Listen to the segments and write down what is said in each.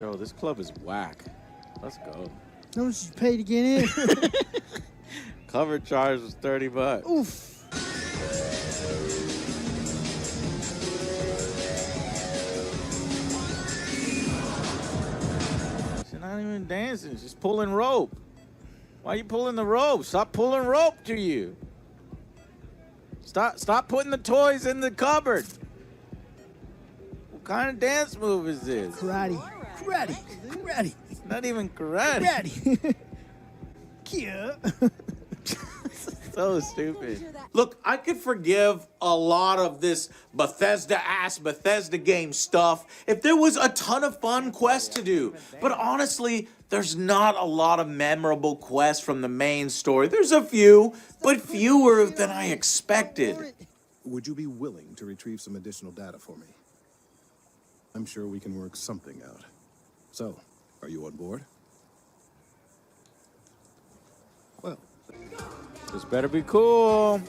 Yo, this club is whack. Let's go. How much did you pay to get in? Cover charge was $30. Oof. She's not even dancing. She's pulling rope. Why are you pulling the rope? Stop pulling rope to you. Stop putting the toys in the cupboard. What kind of dance move is this? Karate. Karate. Karate. It's not even karate. Karate. Kia. So stupid. Look, I could forgive a lot of this Bethesda game stuff if there was a ton of fun quests to do. But honestly, there's not a lot of memorable quests from the main story. There's a few, but fewer than I expected. Would you be willing to retrieve some additional data for me? I'm sure we can work something out. So, are you on board? Well, This better be cool.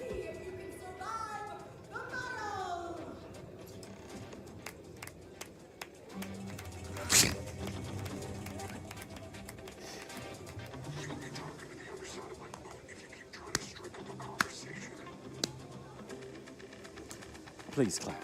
Please clap.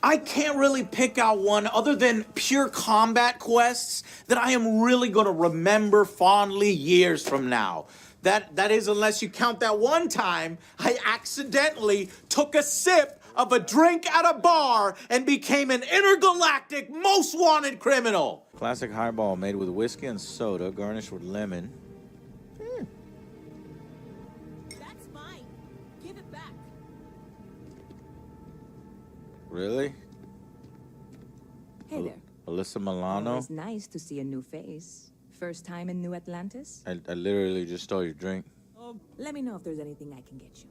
I can't really pick out one other than pure combat quests that I am really going to remember fondly years from now. That is, unless you count that one time I accidentally took a sip of a drink at a bar and became an intergalactic most wanted criminal. Classic highball made with whiskey and soda, garnished with lemon. That's mine. Give it back. Really? Hey there. Alyssa Milano? Always nice to see a new face. First time in New Atlantis? I literally just stole your drink. Let me know if there's anything I can get you.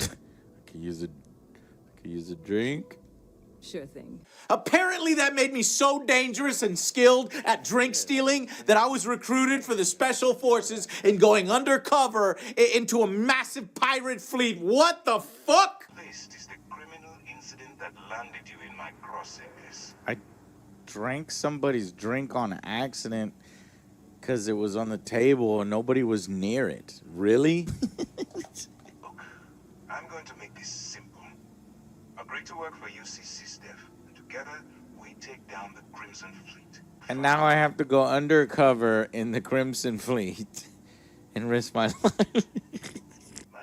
I could use a drink. Sure thing. Apparently that made me so dangerous and skilled at drink stealing that I was recruited for the special forces and going undercover into a massive pirate fleet. What the fuck? This is the criminal incident that landed you in my crosshairs. I drank somebody's drink on accident because it was on the table and nobody was near it. Really? Look, I'm going to make this simple. Agree to work for UCC Steph, and together we take down the Crimson Fleet. And now I have to go undercover in the Crimson Fleet and risk my life.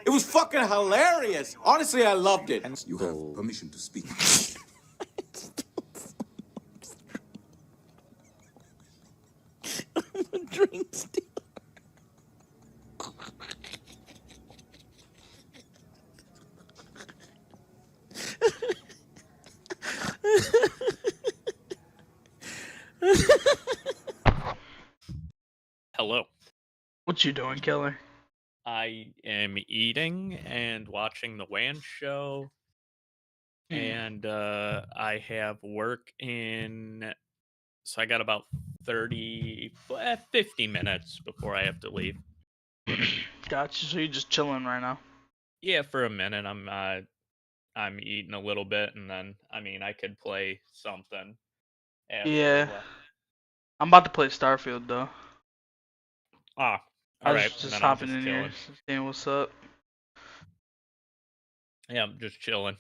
It was fucking hilarious. Honestly, I loved it. you have permission to speak. I'm a drink stealer. Hello. What you doing, Killer? I am eating and watching the WAN show, and I have work in. So I got about 50 minutes before I have to leave. Gotcha. So you're just chilling right now? Yeah, for a minute. I'm eating a little bit, and then I could play something. Yeah. I'm about to play Starfield though. Ah, I all was right. just then I'm hopping in chilling. here, seeing what's up. Yeah, I'm just chilling.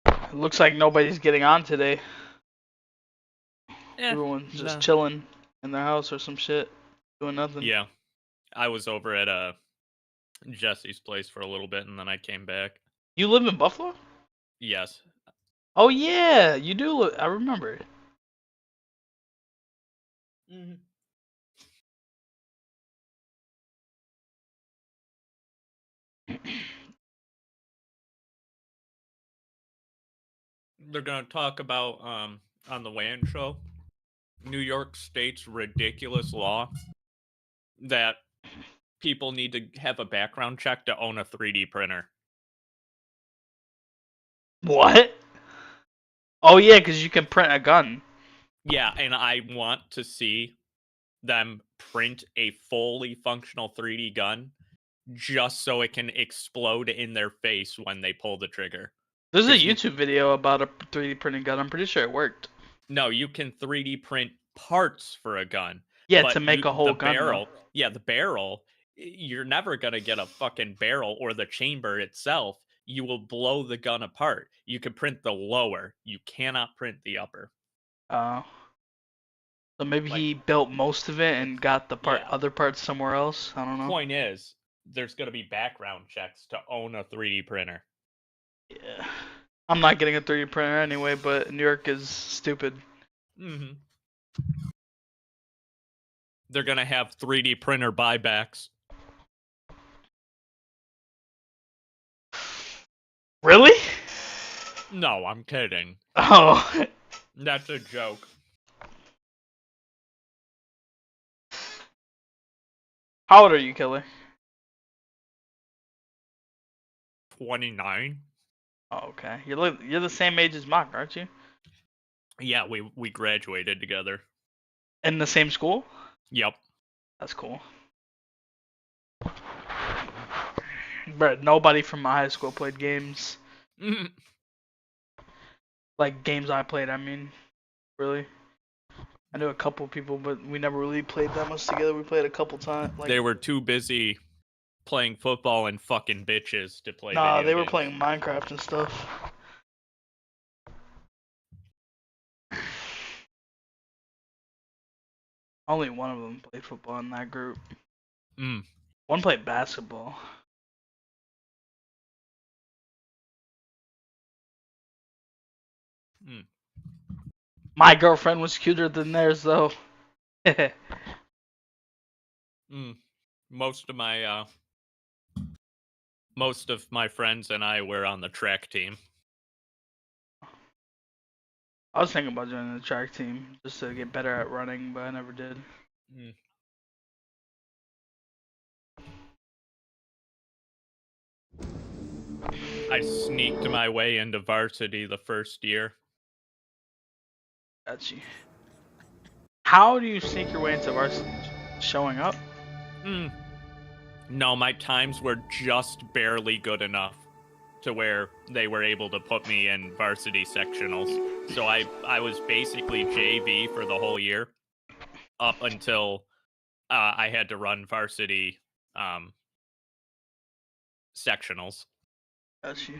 It looks like nobody's getting on today. Eh, Everyone's just no. chilling in their house or some shit, doing nothing. Yeah, I was over at Jesse's place for a little bit, and then I came back. You live in Buffalo? Yes. Oh yeah, you do. I remember. Mm-hmm. They're gonna talk about on the WAN show, New York State's ridiculous law that people need to have a background check to own a 3D printer. What? Oh yeah, because you can print a gun. Yeah, and I want to see them print a fully functional 3D gun just so it can explode in their face when they pull the trigger. There's a 'Cause you- YouTube video about a 3D printing gun. I'm pretty sure it worked. No, you can 3D print parts for a gun. Yeah, but to make a whole the gun. barrel, Though. yeah, the barrel, you're never going to get a fucking barrel or the chamber itself. You will blow the gun apart. You can print the lower. You cannot print the upper. So maybe Like- he built most of it and got the Yeah. other parts somewhere else. I don't know. Point is, there's going to be background checks to own a 3D printer. Yeah. I'm not getting a 3D printer anyway, but New York is stupid. Mm-hmm. They're going to have 3D printer buybacks. Really? No, I'm kidding. Oh. That's a joke. How old are you, Killer? 29? Oh, okay. You're the same age as Mock, aren't you? Yeah, we graduated together. In the same school? Yep. That's cool. But nobody from my high school played games. Mhm. Like games I played, I mean. Really. I knew a couple people, but we never really played that much together. We played a couple times. Like, They were too busy playing football and fucking bitches to play nah, video they were games. playing Minecraft and stuff. Only one of them played football in that group. Mm. One played basketball. Mm. My girlfriend was cuter than theirs, though. Mm. Most of my friends and I were on the track team. I was thinking about joining the track team just to get better at running, but I never did. Mm. I sneaked my way into varsity the first year. Got you. How do you sneak your way into varsity? Showing up? Mm. No, my times were just barely good enough to where they were able to put me in varsity sectionals. So I was basically JV for the whole year up until I had to run varsity sectionals. Got you.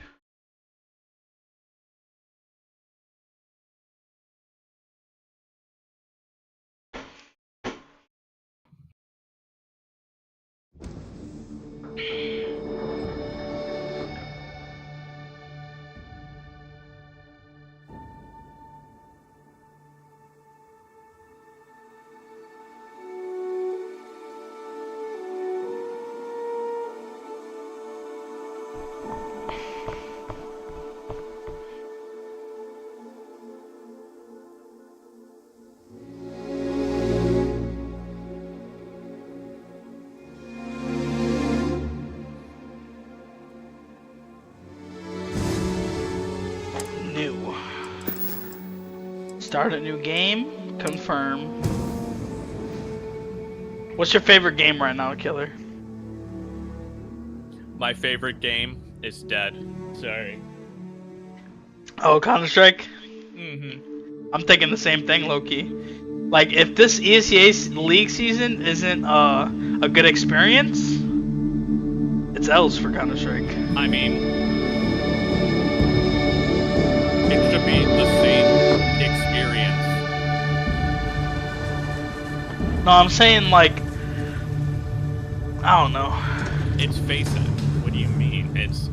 New. Start a new game. Confirm. What's your favorite game right now, Killer? My favorite game is dead. Sorry. Oh, Counter-Strike? Mm-hmm. I'm thinking the same thing, low-key. Like, if this ESEA League season isn't a good experience, it's L's for Counter-Strike. I mean, it should be the same experience. No, I'm saying, like, I don't know. It's face it. What do you mean? It's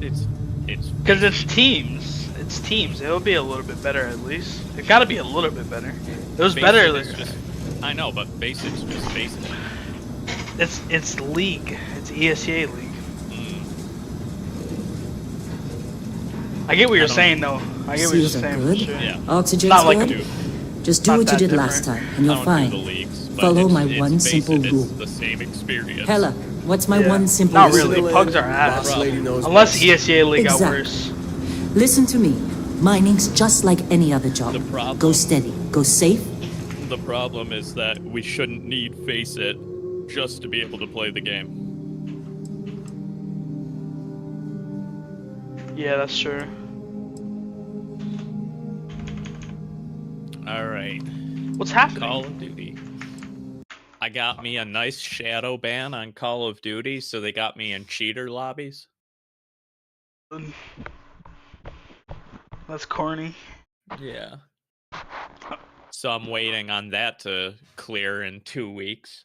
Because it's teams. It's teams. It'll be a little bit better, at least. It gotta be a little bit better. It was better. It's just, I know, but basic's just basic. It's league. It's ESEA League. Mm. I get what you're don't- saying, though. I get what you're Seals are saying. good. For sure. Yeah. Oxygen's Not like good. Dude, Just do not what you that did last different. time, and you're I don't fine. do the leagues, but Follow it's, my it's one basic, simple it's rule. the same experience. Hella, what's my Yeah. one simple Not rule? really. Pugs are ass. Boss lady knows Unless best. ESEA League got Exactly. worse. Listen to me. Mining's just like any other job. The problem- Go steady, go safe, The problem is that we shouldn't need Face It just to be able to play the game. Yeah, that's true. Alright. What's happening? Call of Duty. I got me a nice shadow ban on Call of Duty, so they got me in cheater lobbies. That's corny. Yeah. So I'm waiting on that to clear in 2 weeks.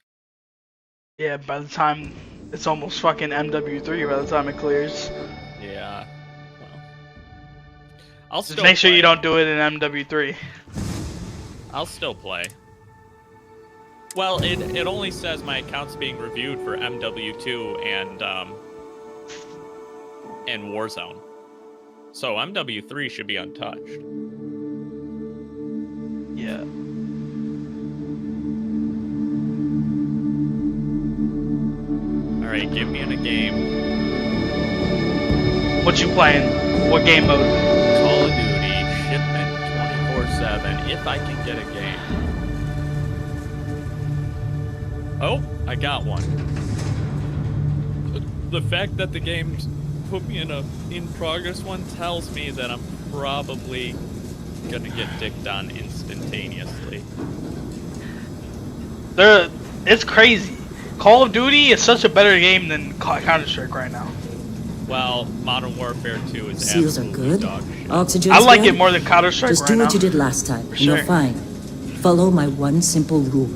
Yeah, by the time it's almost fucking MW3 by the time it clears. Yeah. Well, I'll Just still make sure play. you don't do it in MW3. I'll still play. Well, it only says my account's being reviewed for MW2 and Warzone. So MW3 should be untouched. Yeah. Alright, get me in a game. What you playing? What game mode? Call of Duty, shipment 24/7, if I can get a game. Oh, I got one. The fact that the game's put me in a in progress one tells me that I'm probably gonna get dicked on instantaneously. It's crazy. Call of Duty is such a better game than Counter-Strike right now. Well, Modern Warfare 2 is Seals are absolutely good. dog shit. Oxygen's I like good. it more than Counter-Strike Just right do now. what you did last time, and sure. you're fine. Follow my one simple rule.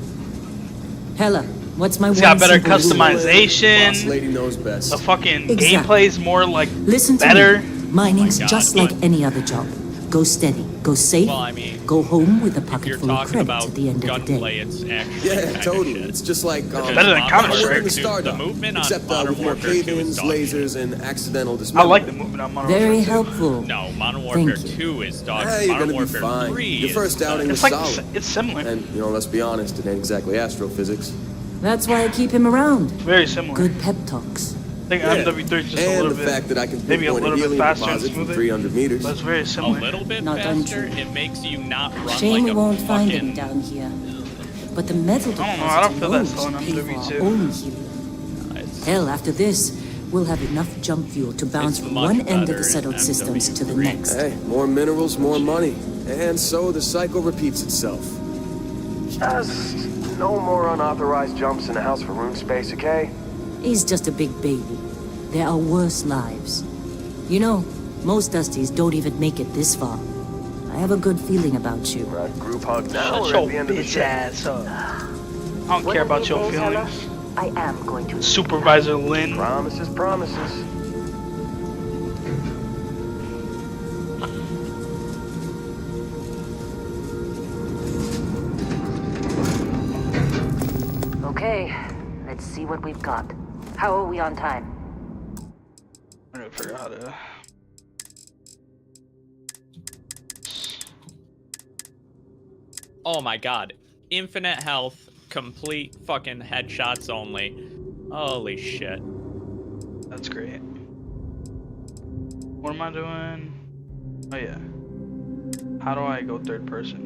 Hella, what's my It's one got better simple rule? Boss customization. lady knows best. The fucking Exactly. gameplay's more like Listen to better. me. Mining's Oh my God, just like but- any other job. Go steady, go safe, Well, I mean, go home with a if pocket you're full of talking credits about at the end of the gunplay, day. it's actually Yeah, kinda totally. shit. It's just like Because better than Modern Counter-Strike. Warfare with 2, Stardom, the movement on except Modern with more Warfare 2 is cave-ins, dog shit. lasers, and accidental I dismemberment. like the movement on Modern Very Warfare 2. helpful. No, Modern Warfare Thank you. 2 is dog Ah, shit. you're Modern gonna be Warfare fine. 3 Your is first outing nuts. was It's like solid. it's similar. And, let's be honest, it ain't exactly astrophysics. That's why I keep him around. Very similar. Good pep talks. I think MW3 is just a And little the bit, fact that I can maybe a pinpoint little bit helium faster and deposit from smoother. 300 meters. But it's very A similar. little bit Not faster, untrue. it makes you not run Shame like we a won't find fucking... any down here. But the metal I don't know, deposits I don't feel that alone slow in should pay for MW2. our own helium. It's- Hell, after this, we'll have enough jump fuel to bounce It's from much one end of better the settled in systems to the MW3. next. Hey, more minerals, more money. And so the cycle repeats itself. Just no more unauthorized jumps in the house for room space, okay? He's just a big baby. There are worse lives. You know, most Dusties don't even make it this far. I have a good feeling about you. We're at group hug now Shut or your at the end of the bitch shift? ass up. I don't care about your feelings. I am going to. Supervisor Lynn. Promises, promises. Okay, let's see what we've got. How are we on time? I gotta figure out how to. Oh my god. Infinite health, complete fucking headshots only. Holy shit. That's great. What am I doing? Oh yeah. How do I go third person?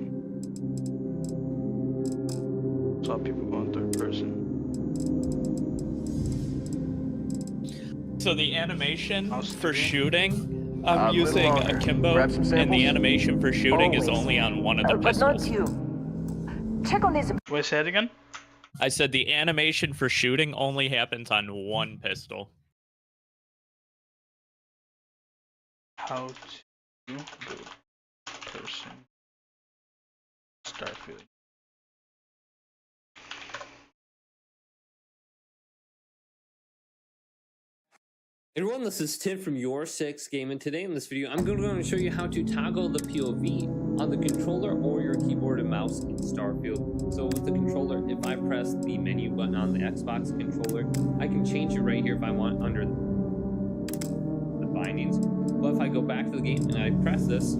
Saw people going third person. So the animation How's for three? shooting, A I'm little using longer. akimbo, Grab some and samples? the animation for shooting is Always. only on one of the But not pistols. you. Check on this. Wait, say it again? I said the animation for shooting only happens on one pistol. How to do person starfield. Everyone, this is Tim from Your Six Game, and today in this video, I'm going to show you how to toggle the POV on the controller or your keyboard and mouse in Starfield. So with the controller, if I press the menu button on the Xbox controller, I can change it right here if I want under the bindings. But if I go back to the game and I press this,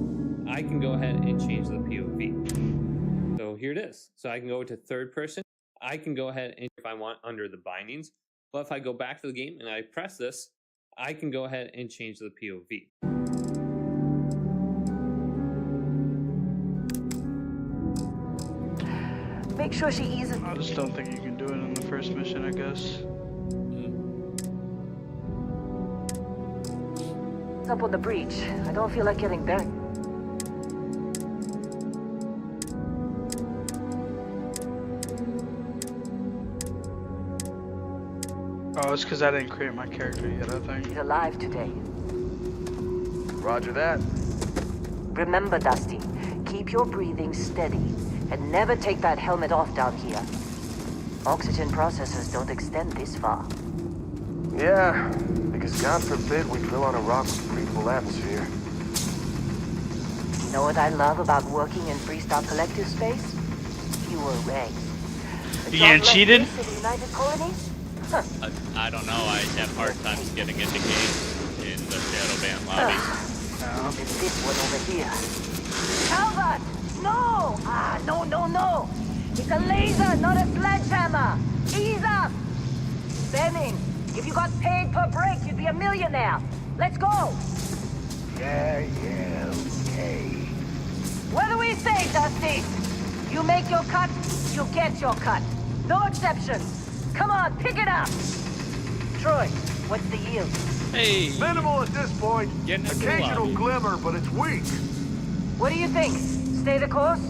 I can go ahead and change the POV. So here it is. So I can go to third person. I can go ahead and if I want under the bindings. But if I go back to the game and I press this, I can go ahead and change the POV. Make sure she eases. I just don't think you can do it in the first mission, I guess. Up on the breach. I don't feel like getting back. Oh, it's because I didn't create my character yet, I think. He's alive today. Roger that. Remember, Dusty, keep your breathing steady and never take that helmet off down here. Oxygen processors don't extend this far. Yeah, because God forbid we drill on a rock with a breathable atmosphere. You know what I love about working in Freestar Collective space? Fewer regs. You getting cheated? In the United Colonies? Huh. I don't know. I have hard times getting into games in the Shadowban lobby. It's this one over here. Calvert! No! No. It's a laser, not a sledgehammer. Ease up! Benning, if you got paid per break, you'd be a millionaire. Let's go! Yeah, okay. What do we say, Dusty? You make your cut, you get your cut. No exceptions. Come on, pick it up. Troy, what's the yield? Hey. Minimal at this point. Getting into the Occasional lobby. glimmer, but it's weak. What do you think? Stay the course?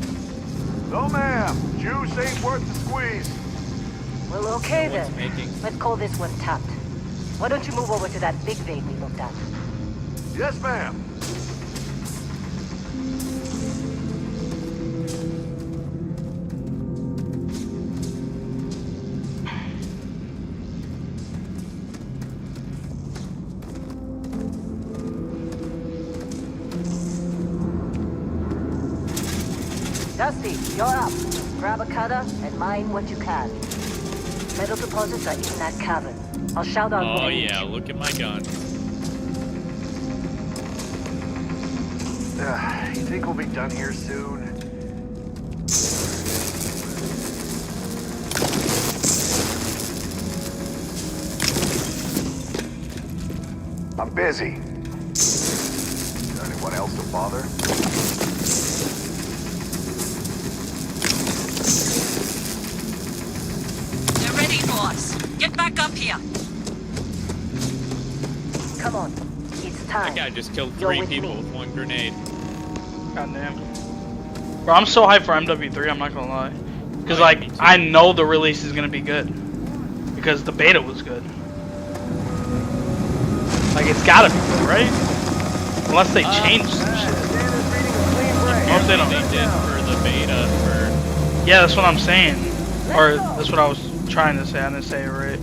No, ma'am. Juice ain't worth the squeeze. Well, okay No one's then. making- Let's call this one tapped. Why don't you move over to that big vein we looked at? Yes, ma'am. Dusty, you're up. Grab a cutter and mine what you can. Metal deposits are in that cavern. I'll shout out when Oh I need yeah, you. look at my gun. You think we'll be done here soon? I'm busy. Is there anyone else to bother? They're ready for us. Get back up here. Come on. It's That time. guy just killed You're 3 with people me. with 1 grenade. Goddamn. Bro, I'm so hyped for MW3, I'm not gonna lie. Because, Oh, yeah, me like, too. I know the release is gonna be good. Because the beta was good. Like, it's gotta be good, right? Unless they change some shit. Hope they don't. They did for the beta for Yeah, that's what I'm saying. Or, that's what I was trying to say, I didn't say it right.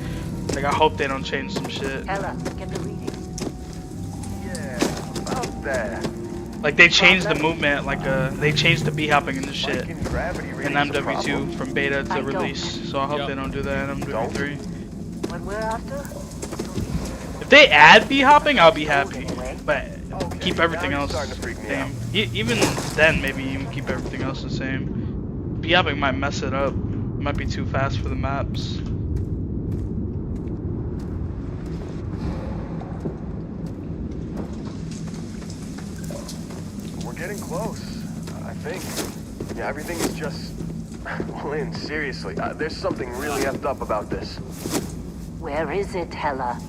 Like, I hope they don't change some shit. Ella, get the reading. Yeah, about that. Like, they changed the movement, like, they changed the B-hopping and the shit. Mike and gravity In reading's a MW2 problem. from beta I to don't. release. So I hope Yep. they don't do that in MW3. What we're after? If they add B-hopping, I'll be happy. Anyway. But Okay, keep everything now you're else starting to freak me same. out. Even then, maybe even keep everything else the same. B-hopping might mess it up. Might be too fast for the maps. We're getting close, I think. Yeah, everything is just... Well, Lynn, seriously, there's something really effed up about this. Where is it, Hella?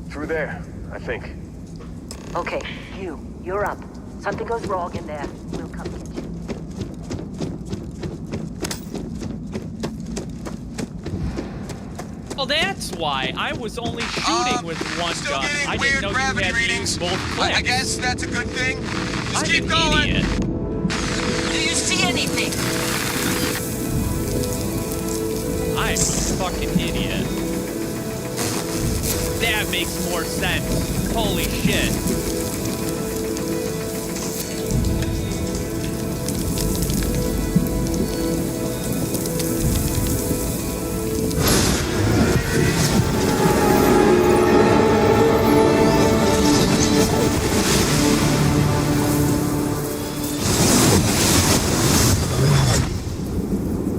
Through there, I think. Okay, you're up. Something goes wrong in there. We'll come get you. Oh, that's why. I was only shooting with one gun. I didn't know you had to use both clicks. I guess that's a good thing. Just I'm keep an going. idiot. Do you see anything? I'm a fucking idiot. That makes more sense. Holy shit.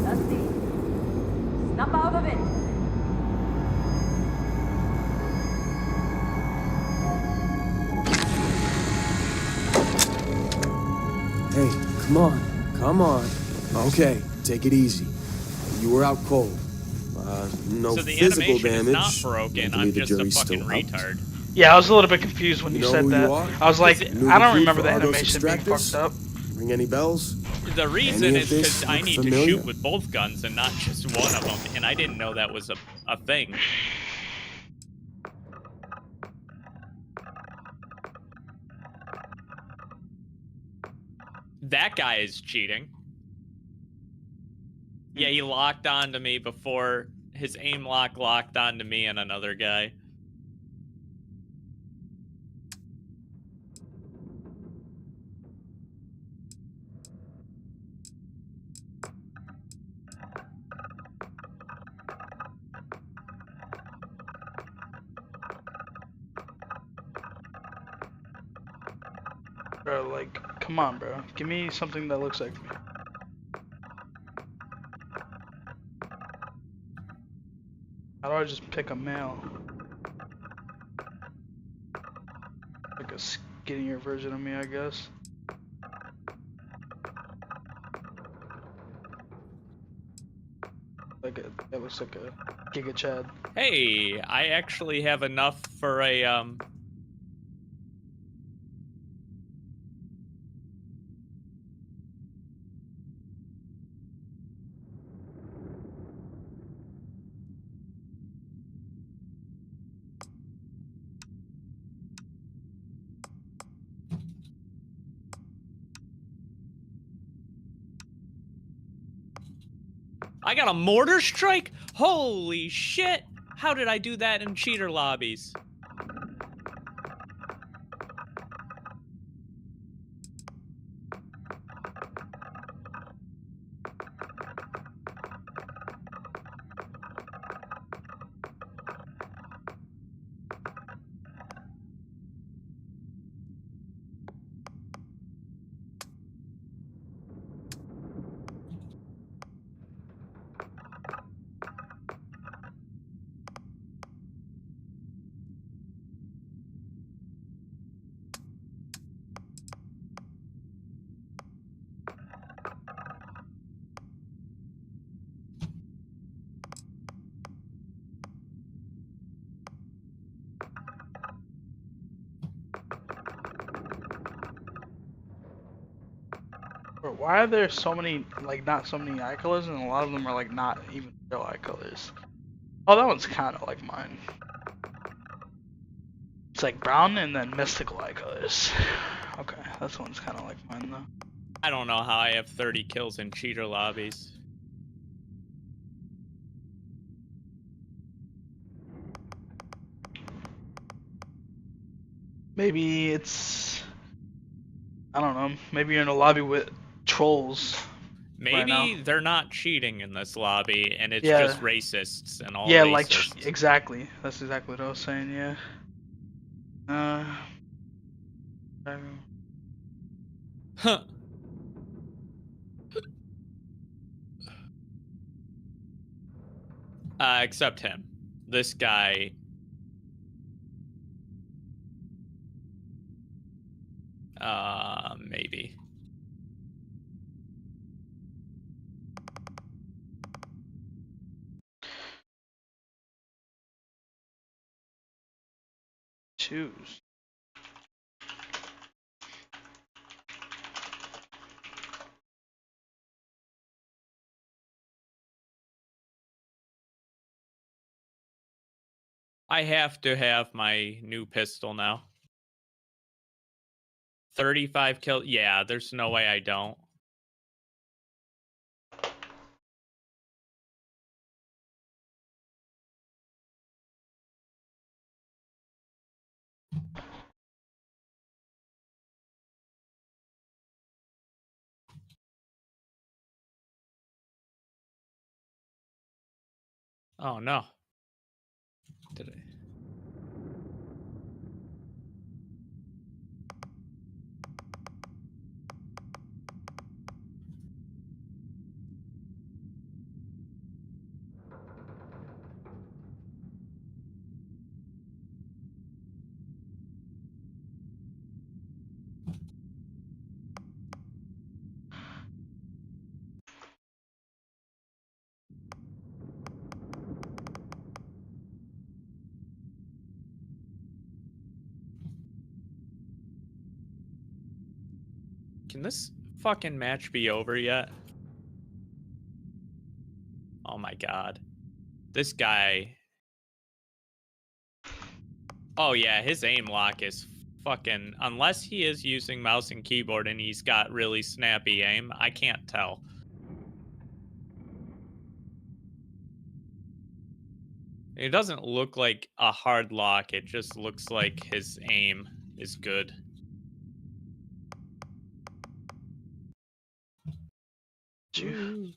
Dusty, snap out of it. Hey, come on. Okay, take it easy. You were out cold. No So the physical animation is damage. not broken. Mentally, I'm the just a jury's fucking still out. retard. Yeah, I was a little bit confused when You you know said who that. you are? I was like, New I don't recruit remember for the Argos animation being extractors? fucked up. Ring any bells? The reason Any of is this because I look need to familiar? shoot with both guns and not just one of them, and I didn't know that was a thing. That guy is cheating. Yeah, he locked onto me before his aim locked onto me and another guy. Bro, like, come on, bro. Give me something that looks like me. How do I just pick a male? Like a skinnier version of me, I guess. Like that looks like a Giga Chad. Hey, I actually have enough for a I got a mortar strike? Holy shit! How did I do that in cheater lobbies? Bro, why are there so many, like, not so many eye colors, and a lot of them are, like, not even real eye colors? Oh, that one's kind of like mine. It's like brown and then mystical eye colors. Okay, that one's kind of like mine, though. I don't know how I have 30 kills in cheater lobbies. Maybe it's... I don't know. Maybe you're in a lobby with trolls. Maybe they're not cheating in this lobby, and it's Yeah. just racists and all Yeah, racists. like, exactly. That's exactly what I was saying, yeah. Huh. Except him. This guy. Maybe. Choose. I have to have my new pistol now. 35 kill. Yeah, there's no way I don't. Oh no. Did I? Can this fucking match be over yet? Oh my god. This guy. Oh yeah, his aim lock is fucking... Unless he is using mouse and keyboard and he's got really snappy aim, I can't tell. It doesn't look like a hard lock, it just looks like his aim is good. Ooh.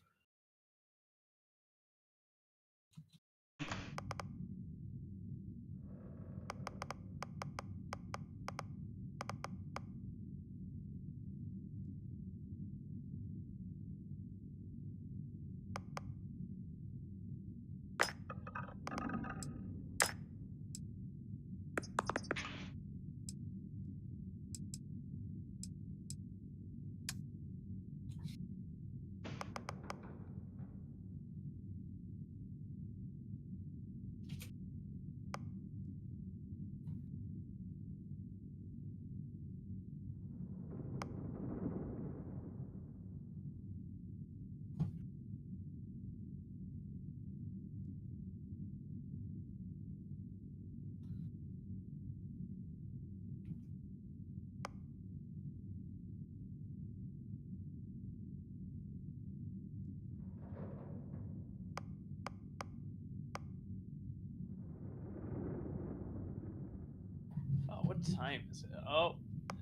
Oh, what time is it? Oh,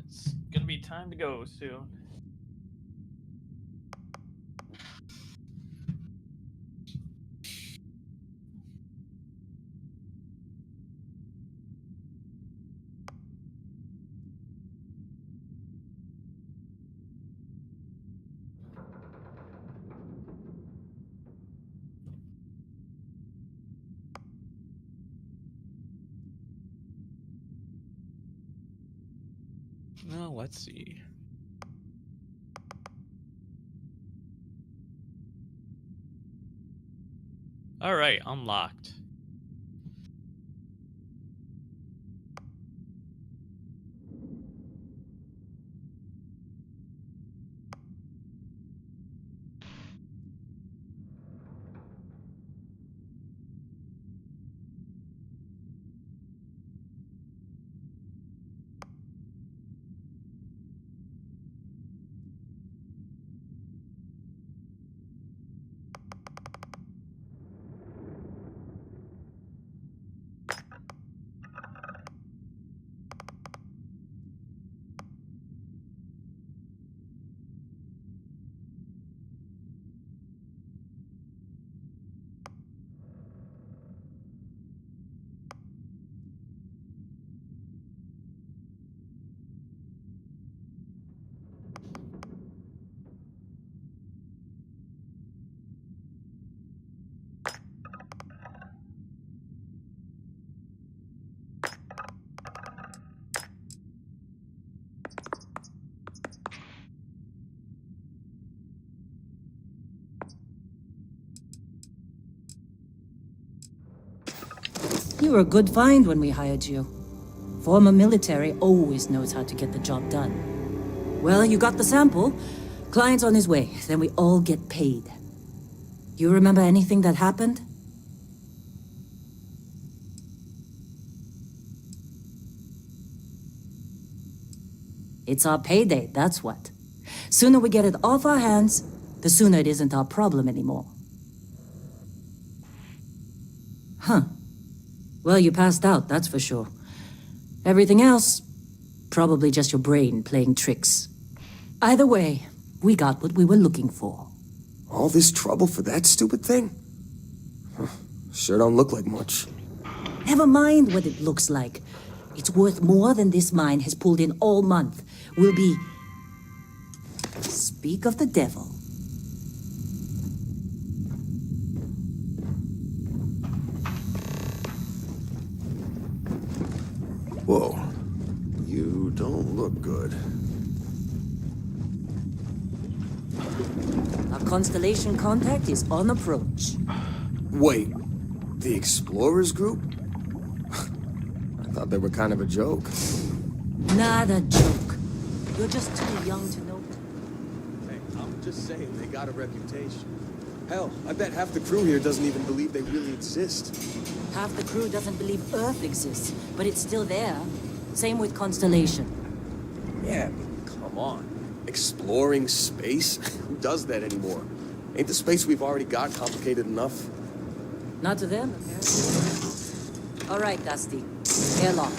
it's gonna be time to go soon. Well, let's see. All right, unlocked. You were a good find when we hired you. Former military always knows how to get the job done. Well, you got the sample. Client's on his way, then we all get paid. You remember anything that happened? It's our payday, that's what. Sooner we get it off our hands, the sooner it isn't our problem anymore. Huh. Well, you passed out, that's for sure. Everything else, probably just your brain playing tricks. Either way, we got what we were looking for. All this trouble for that stupid thing? Huh, sure don't look like much. Never mind what it looks like. It's worth more than this mine has pulled in all month. We'll be... Speak of the devil. Whoa. You don't look good. Our constellation contact is on approach. Wait, the Explorers group? I thought they were kind of a joke. Not a joke. You're just too young to know. I'm just saying, they got a reputation. Hell, I bet half the crew here doesn't even believe they really exist. Half the crew doesn't believe Earth exists, but it's still there. Same with Constellation. Yeah, but come on. Exploring space? Who does that anymore? Ain't the space we've already got complicated enough? Not to them, apparently. All right, Dusty. Airlock.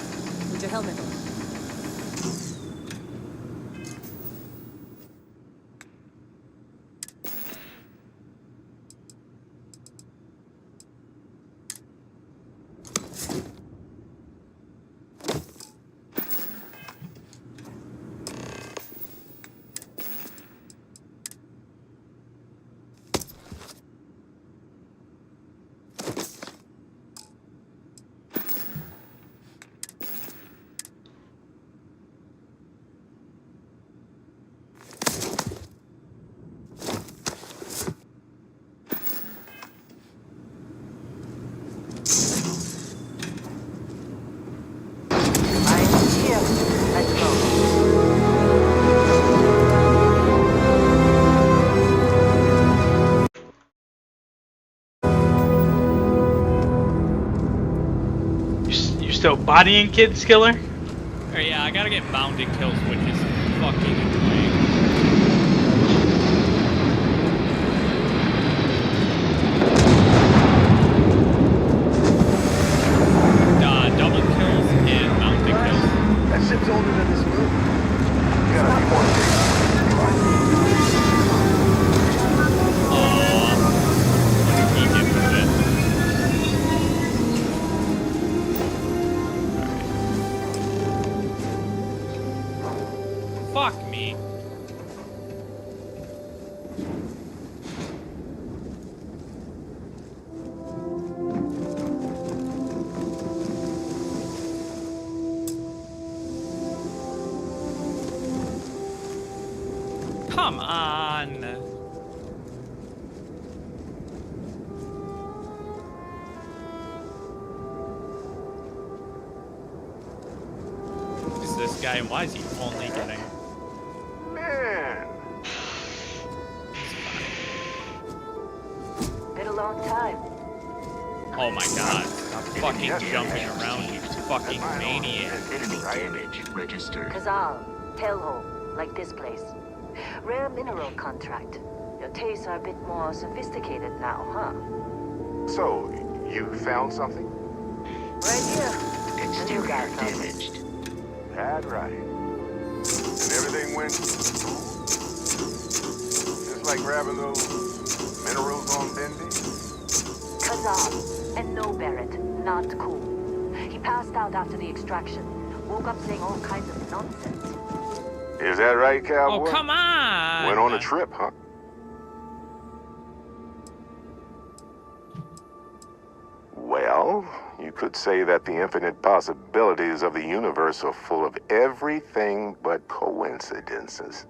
Put your helmet on. You still bodying kids, killer? Oh, yeah, I gotta get mounted kills, which is fucking annoying. Double kills and mounted kills. That ship's older than this moon. You gotta be more patient. What did he get with it? Fuck me. Come on. Who's this guy and why is he only getting... Man. Been a long time. Oh my god. Stop fucking jumping around, you fucking maniac. Enemy damage registered. Kazal, hellhole, like this place. Rare mineral contract. Your tastes are a bit more sophisticated now, huh? So, you found something? Right here. Exterior You guys damaged. That right. And everything went smooth? Just like grabbing those minerals on Bendy? Kazal, and no Barrett, not cool. He passed out after the extraction. Woke up saying all kinds of nonsense. Is that right, cowboy? Oh, come on! Went on a trip, huh? Well, you could say that the infinite possibilities of the universe are full of everything but coincidences.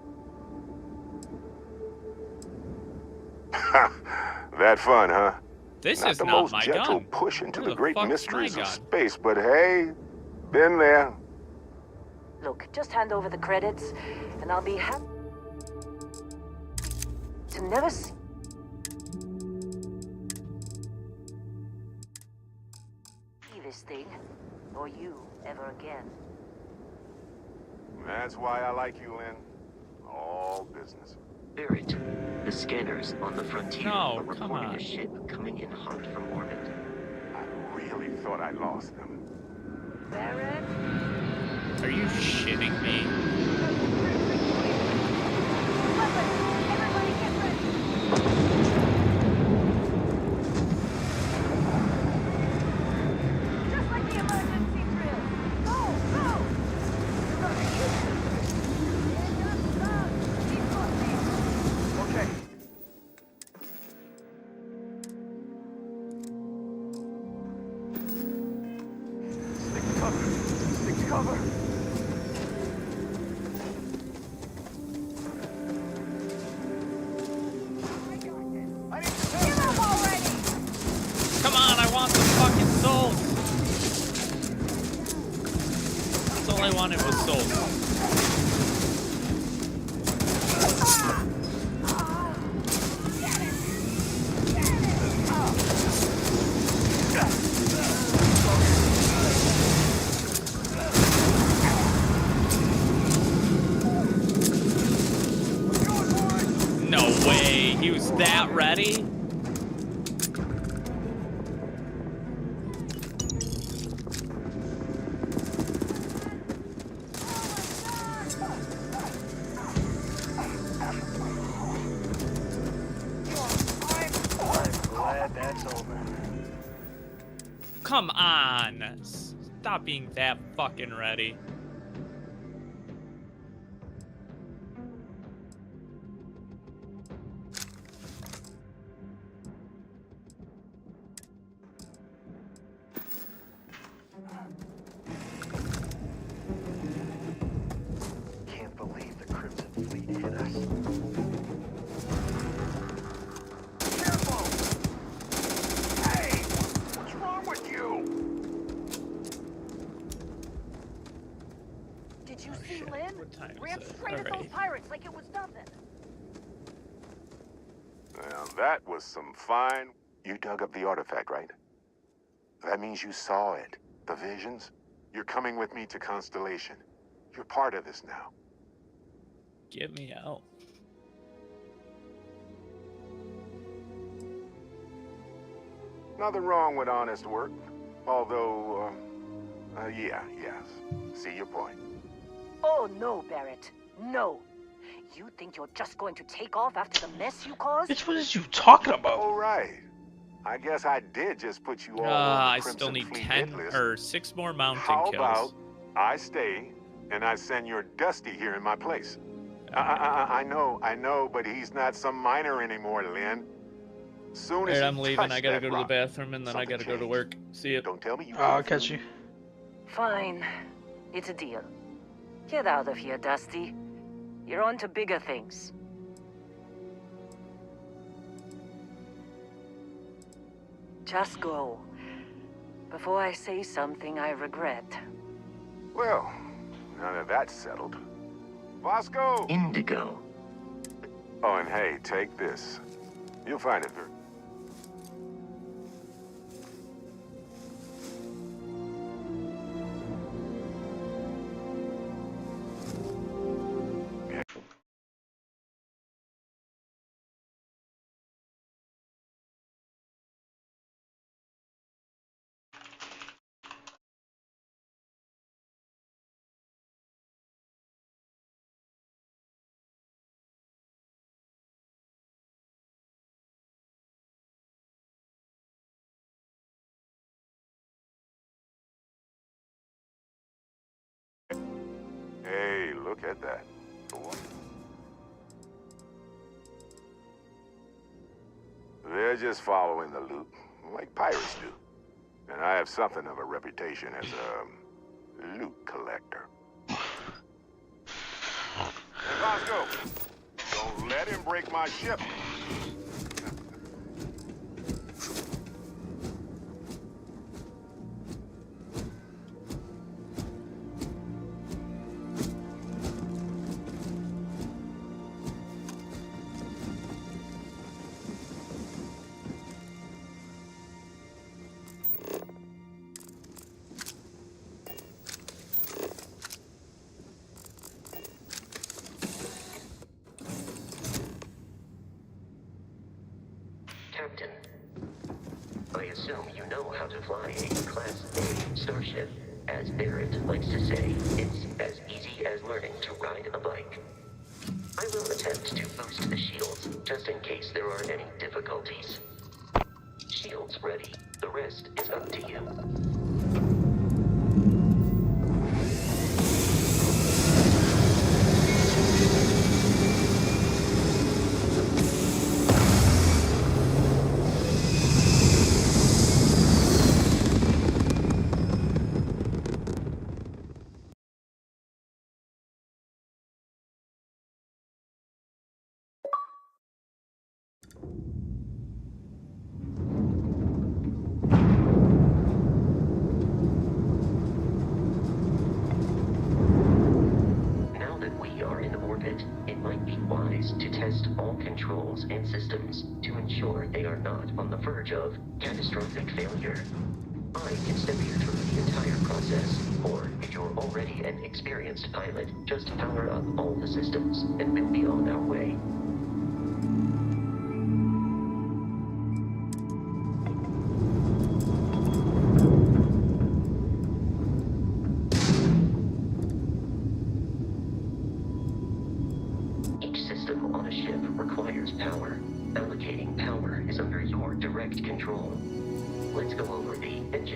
That fun, huh? This not is the not most my gentle gun. push into Where the the great fuck's my mysteries of gun? space, but hey, been there. Look, just hand over the credits, and I'll be happy to never see this thing, or you, ever again. That's why I like you, Lynn. All business. Barrett, the scanners on the frontier No, are come reporting on. a ship coming in hot from orbit. I really thought I lost them. Barrett? Are you shitting me? Just like the emergency drill. Go, go! Okay. Stick to cover. Stick to cover. Come on, I want the fucking soul! That's all I wanted was soul. that ready? Glad that's over. Come on. Stop being that fucking ready. Can't believe the Crimson Fleet hit us. Careful! Hey! What's wrong with you? Did you see Lynn? time is Ran it? straight at those Alright. pirates like it was nothing. Well, that was some fine... You dug up the artifact, right? That means you saw it. The visions? You're coming with me to Constellation. You're part of this now. Get me out. Nothing wrong with honest work. Although, yes. See your point. Oh no, Barrett. No. You think you're just going to take off after the mess you caused? Bitch, what is you talking about? All right. I guess I did just put you all on the I Crimson still need Fleet 10 hit list. or 6 more mountain How kills. about I stay and I send your Dusty here in my place? I know, but he's not some miner anymore, Lynn. Soon as Alright, he I'm leaving. touched I gotta that go to the rock, bathroom and then I something gotta go to changed. work. See ya. Don't tell me you I'll catch you. Fine. It's a deal. Get out of here, Dusty. You're on to bigger things. Just go. Before I say something I regret. Well, now that that's settled. Vasco! Indigo. Oh, and hey, take this. You'll find it very... Hey, look at that. They're just following the loot, like pirates do. And I have something of a reputation as a loot collector. And Vasco, don't let him break my ship. Captain, I assume you know how to fly a Class A starship. As Barrett likes to say, it's as easy as learning to ride a bike. I will attempt to boost the shields, just in case there are any difficulties. Shields ready. The rest is up to you. Now that we are in orbit, it might be wise to test all controls and systems to ensure they are not on the verge of catastrophic failure. I can step you through the entire process, or if you're already an experienced pilot, just power up all the systems and we'll be on our way.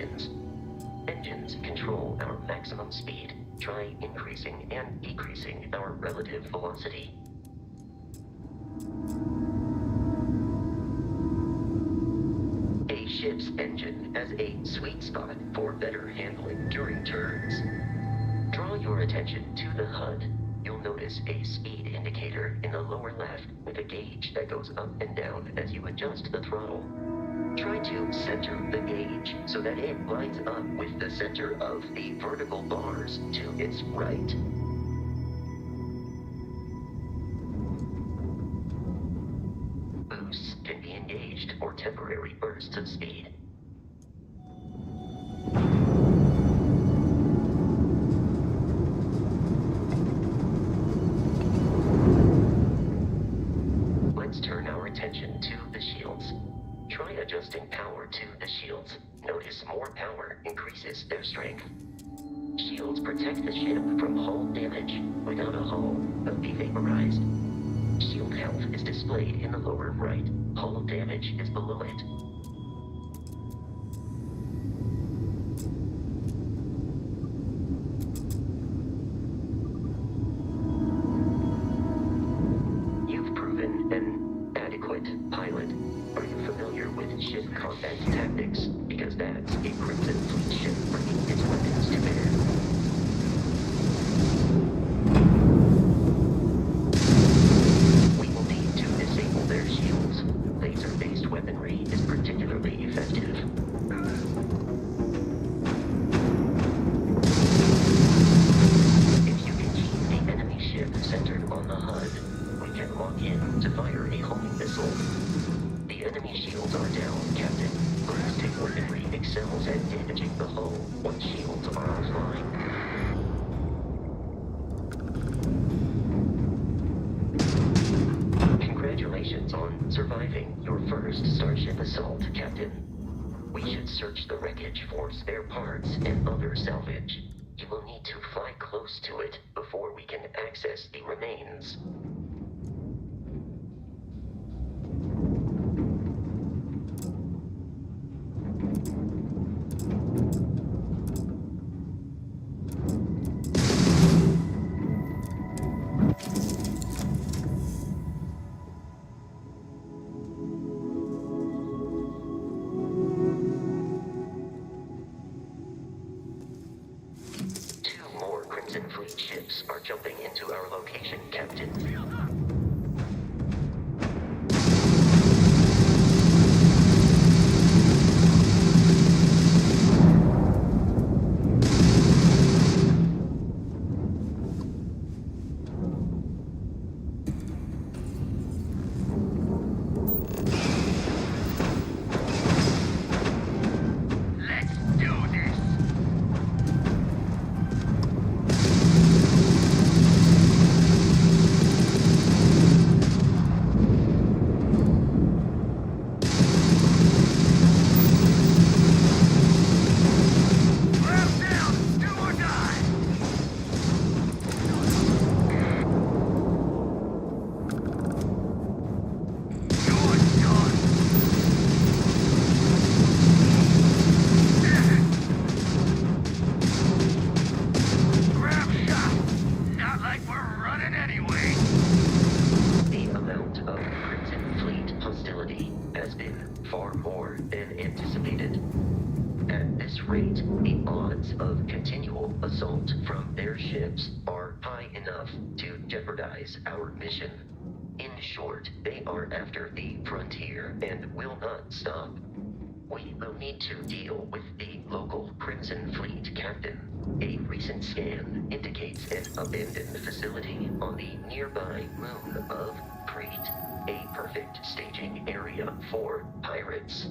engines. Engines control our maximum speed. Try increasing and decreasing our relative velocity. A ship's engine has a sweet spot for better handling during turns. Draw your attention to the HUD. You'll notice a speed indicator in the lower left with a gauge that goes up and down as you adjust the throttle. Try to center the gauge so that it lines up with the center of the vertical bars to its right. Boosts can be engaged for temporary bursts of speed. Let's turn our attention to the shields. Try adjusting power to the shields. Notice more power increases their strength. Shields protect the ship from hull damage. Without a hull, they'll be vaporized. Shield health is displayed in the lower right. Hull damage is below it. You've proven an adequate pilot. Are you familiar with ship combat tactics? Because that's a Crimson Fleet ship bringing its weapons to bear. We will need to disable their shields. Laser-based weaponry is particularly effective. If you can keep the enemy ship centered on the HUD, we can lock in to fire a homing missile. The enemy shields are down, Captain. Ballistic weaponry excels at damaging the hull once shields are offline. Congratulations on surviving your first Starship assault, Captain. We should search the wreckage for spare parts and other salvage. You will need to fly close to it before we can access the remains. Two more Crimson Fleet ships are jumping into our location, Captain. The amount of Crimson Fleet hostility has been far more than anticipated. At this rate, the odds of continual assault from their ships are high enough to jeopardize our mission. In short, they are after the frontier and will not stop. We will need to deal with the local Crimson Fleet captain. A recent scan indicates an abandoned facility on the nearby moon of Crete, a perfect staging area for pirates.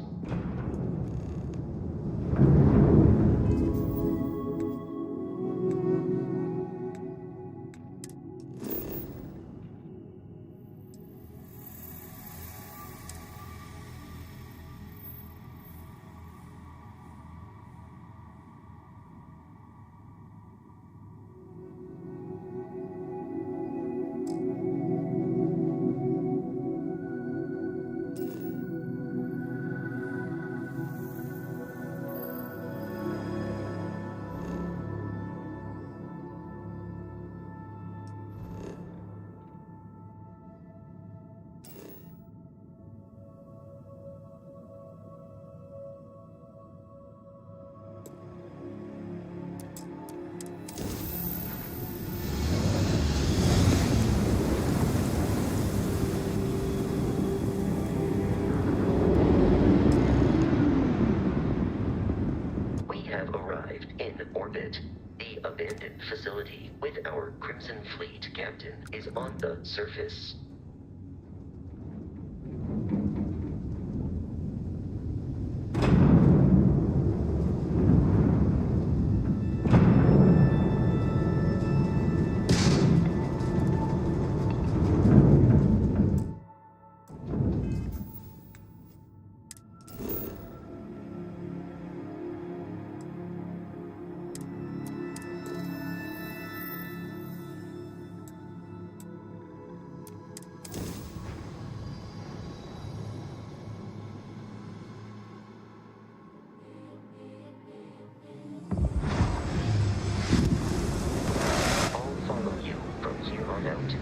orbit. The abandoned facility with our Crimson Fleet captain is on the surface.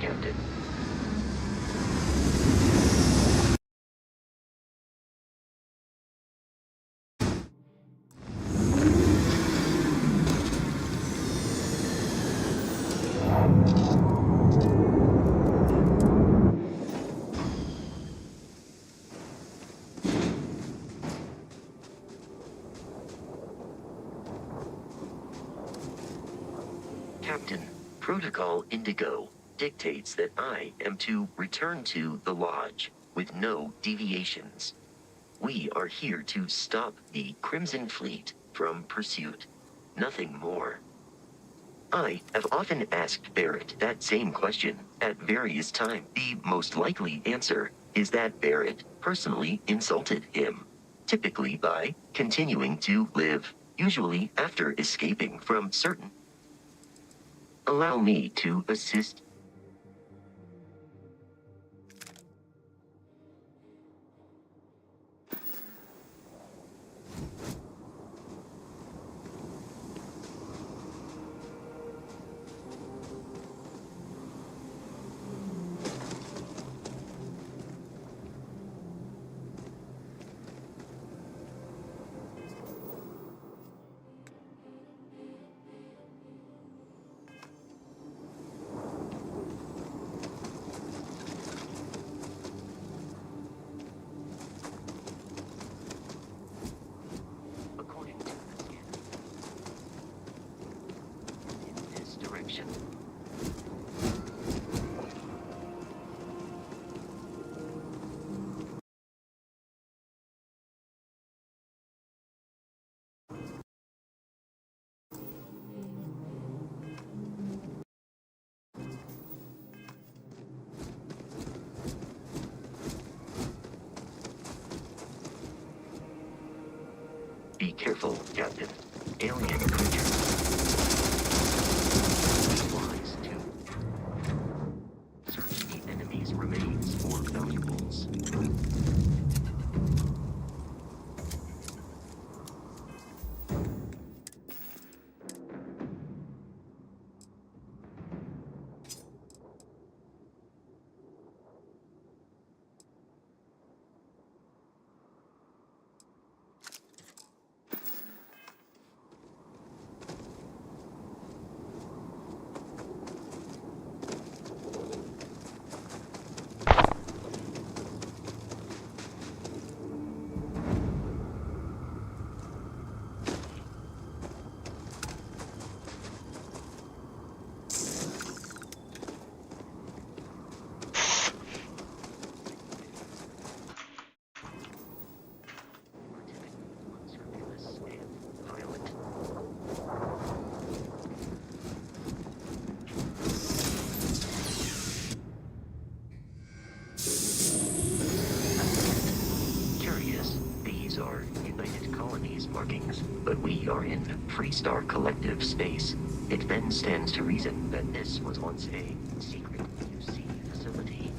Captain. Captain, Protocol Indigo dictates that I am to return to the Lodge with no deviations. We are here to stop the Crimson Fleet from pursuit. Nothing more. I have often asked Barrett that same question at various times. The most likely answer is that Barrett personally insulted him, typically by continuing to live, usually after escaping from certain. Allow me to assist. Be careful, Captain. Alien creatures. Wise to search the enemy's remains for valuables. Markings, but we are in Freestar Collective space. It then stands to reason that this was once a secret UC facility.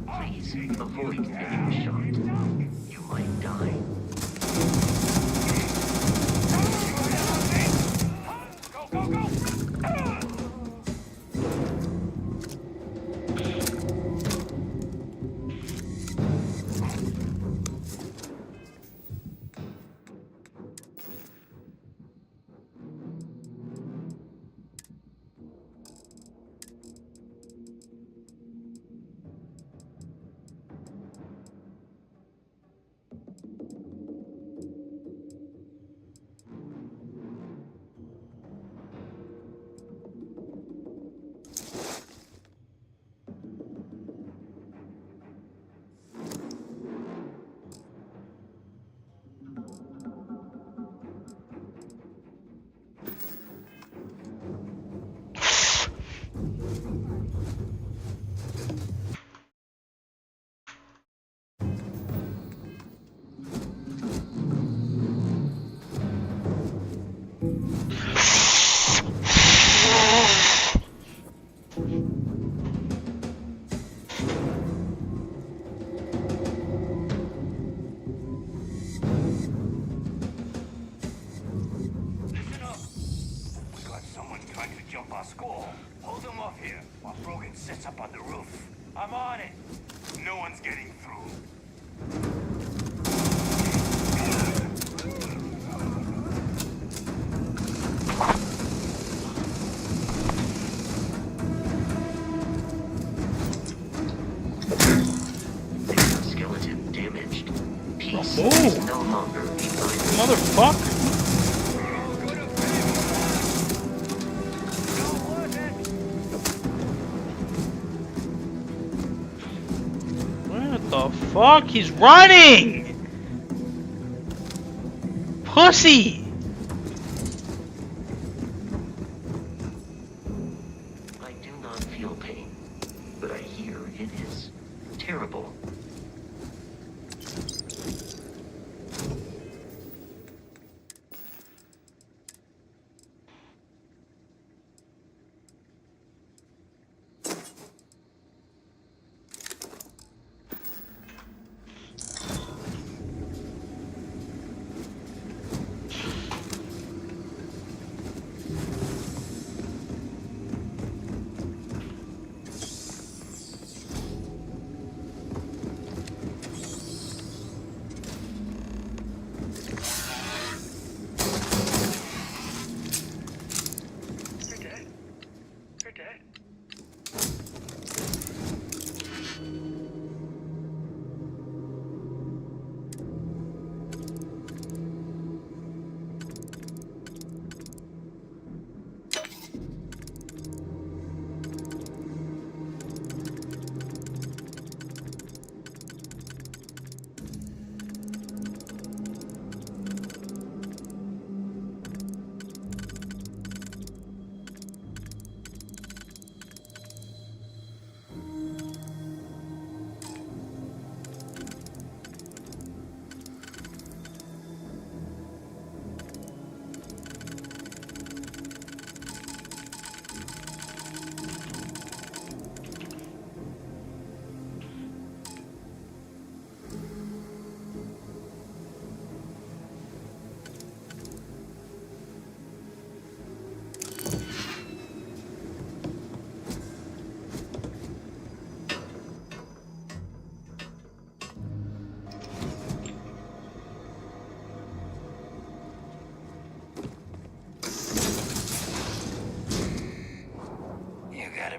Please avoid getting shot. You might die. Listen up. We got someone trying to jump our school. Hold them off here while Brogan sits up on the roof. I'm on it. No one's getting through. Skeleton damaged. Peace Oh. is no longer behind. Motherfucker. What the fuck? He's running! Pussy! I do not feel pain, but I hear it is terrible.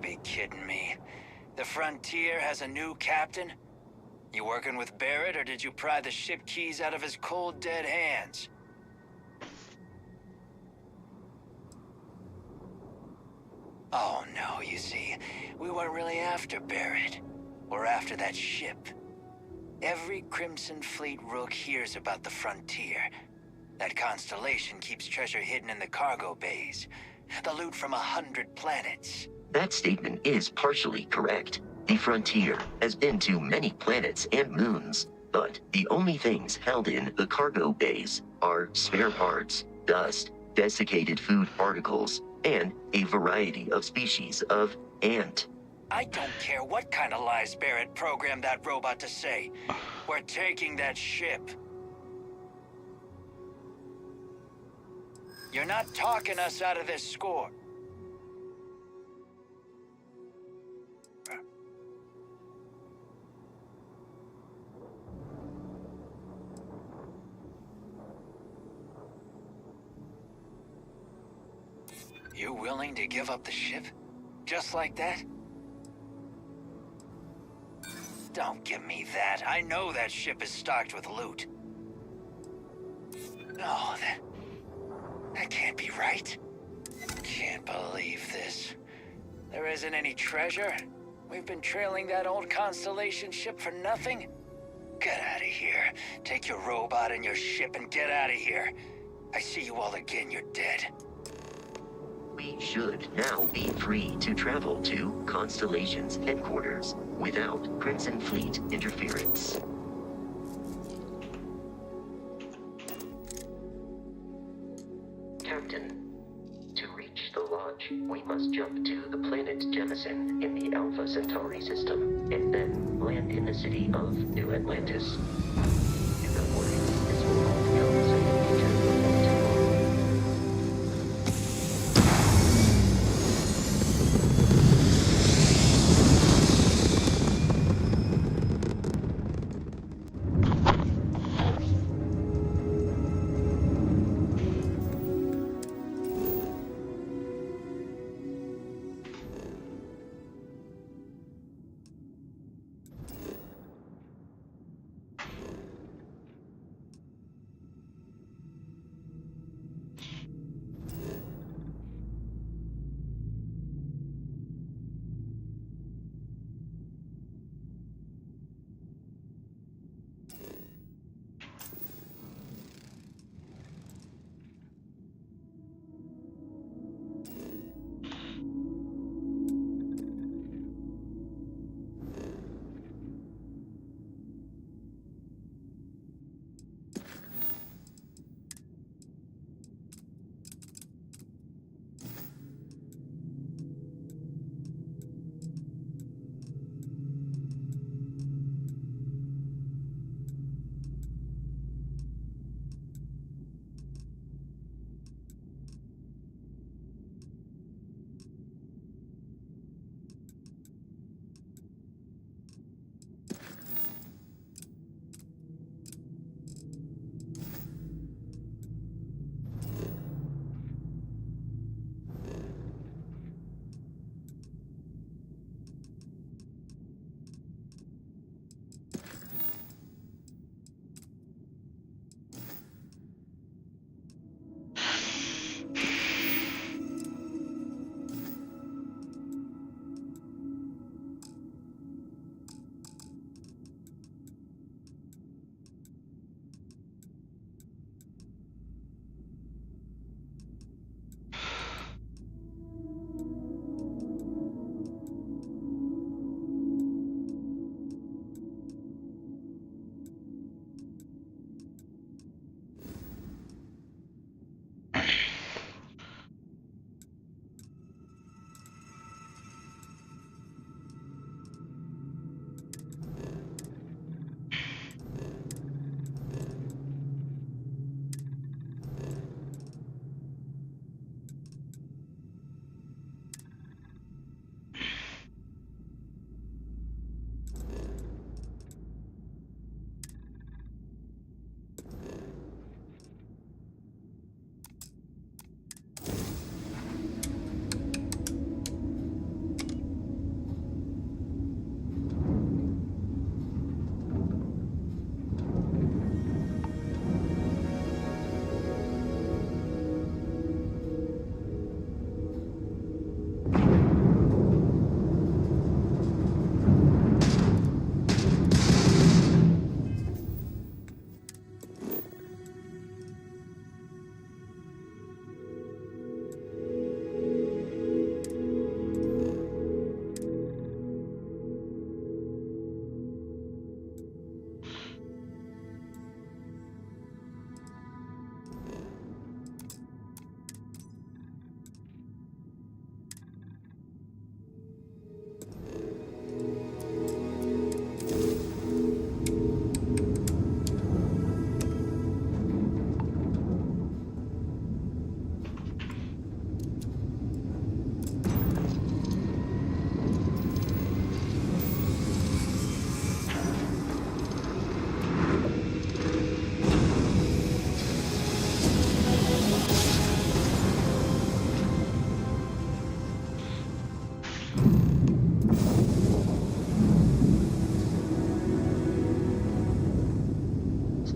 Be kidding me. The Frontier has a new captain? You working with Barrett, or did you pry the ship keys out of his cold, dead hands? Oh, no, you see, we weren't really after Barrett. We're after that ship. Every Crimson Fleet rook hears about the Frontier. That constellation keeps treasure hidden in the cargo bays. The loot from 100 planets. That statement is partially correct. The Frontier has been to many planets and moons, but the only things held in the cargo bays are spare parts, dust, desiccated food particles, and a variety of species of ant. I don't care what kind of lies Barrett programmed that robot to say. We're taking that ship. You're not talking us out of this score. You willing to give up the ship? Just like that? Don't give me that. I know that ship is stocked with loot. No, that can't be right. Can't believe this. There isn't any treasure? We've been trailing that old Constellation ship for nothing? Get out of here. Take your robot and your ship and get out of here. I see you all again, you're dead. We should now be free to travel to Constellation's headquarters without Crimson Fleet interference. Captain, to reach the lodge, we must jump to the planet Jemison in the Alpha Centauri system, and then land in the city of New Atlantis. In the morning, this will all become second nature before too long.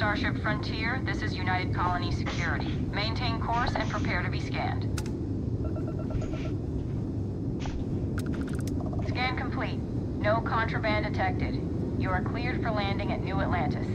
Starship Frontier, this is United Colony Security. Maintain course and prepare to be scanned. Scan complete. No contraband detected. You are cleared for landing at New Atlantis.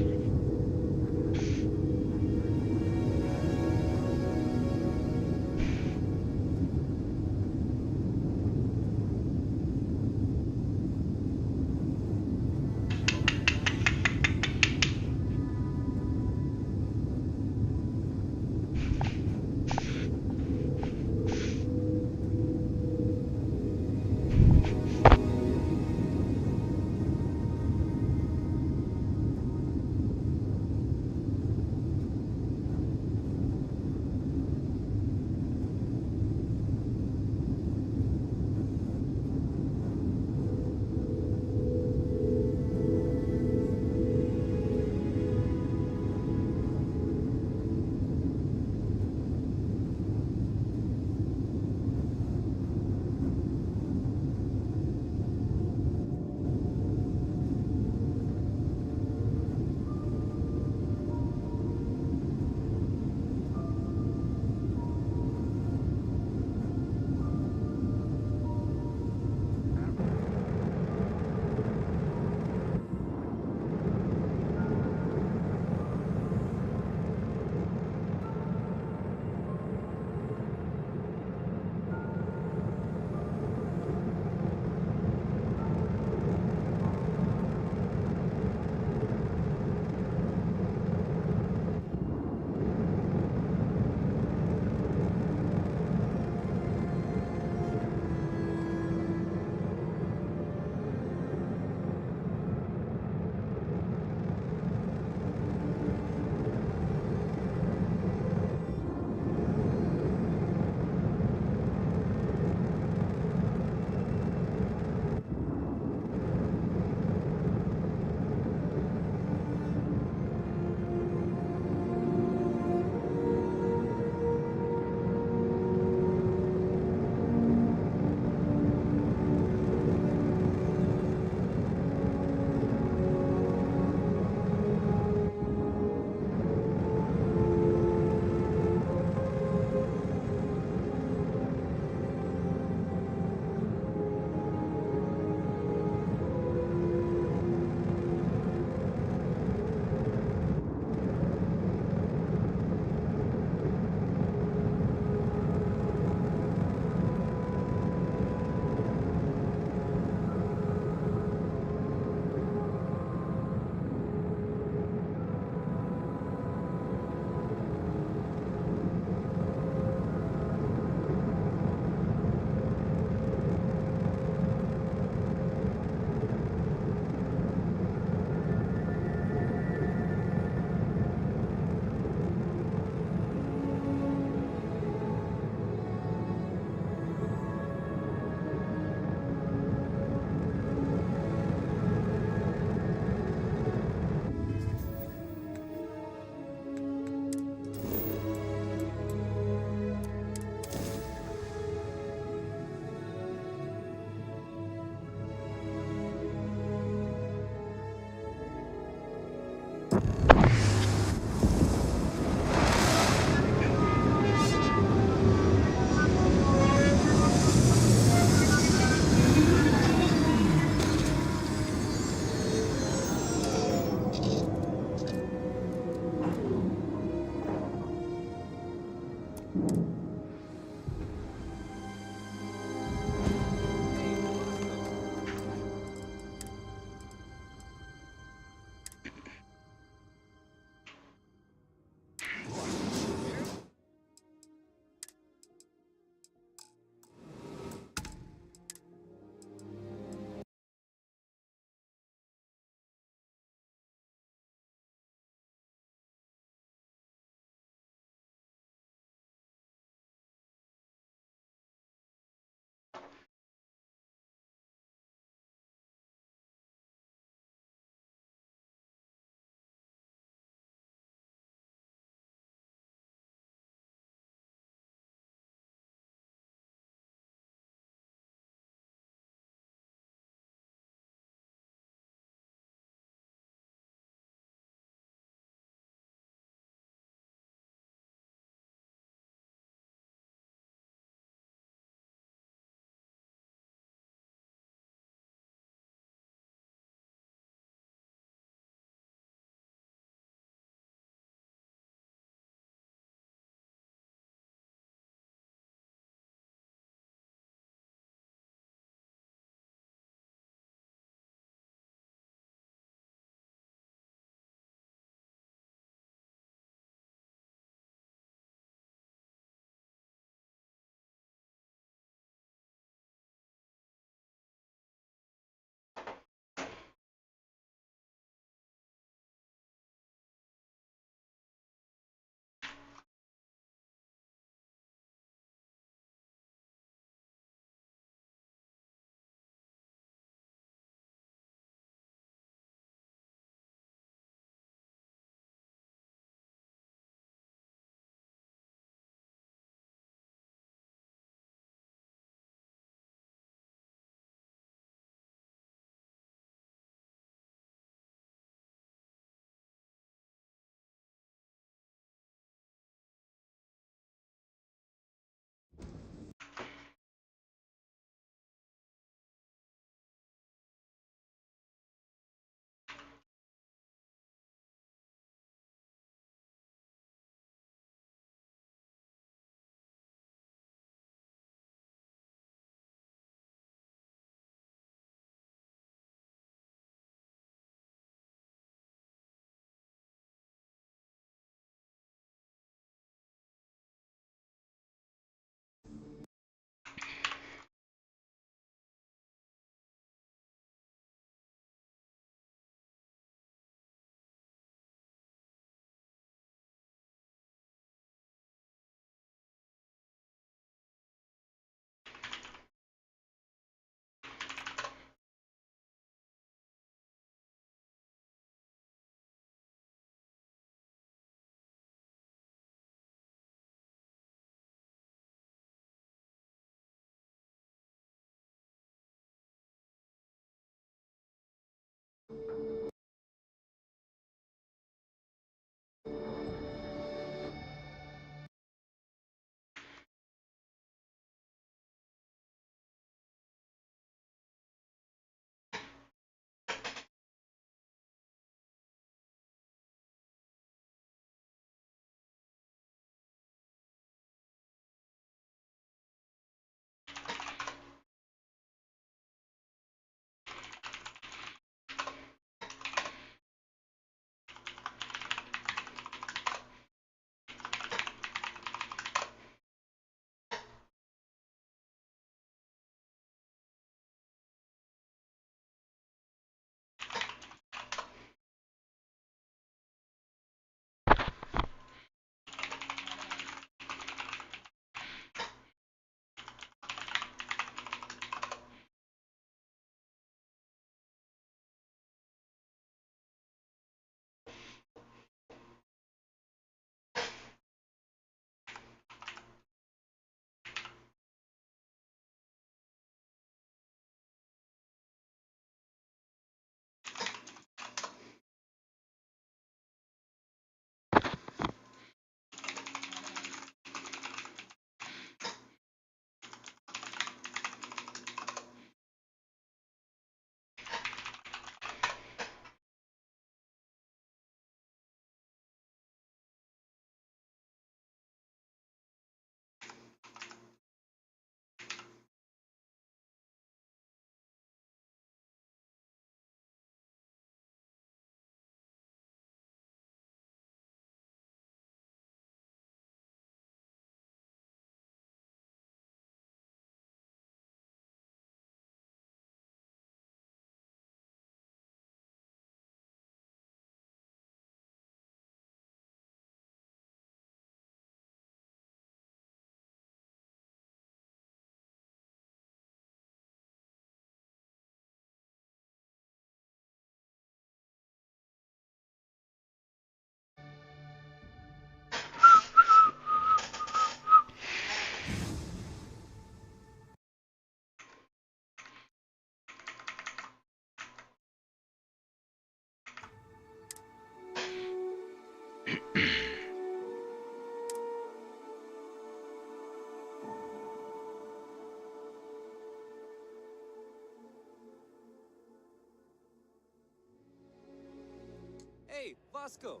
Hey, Vasco.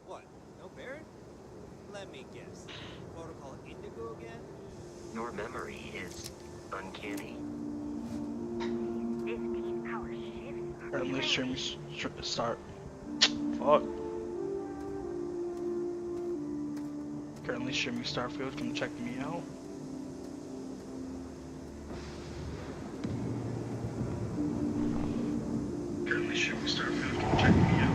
What? No Barrett? Let me guess. Protocol Indigo again? Your memory is uncanny. Currently streaming start. Fuck. Currently streaming Starfield. Come check me out. Currently streaming Starfield. Come check me out.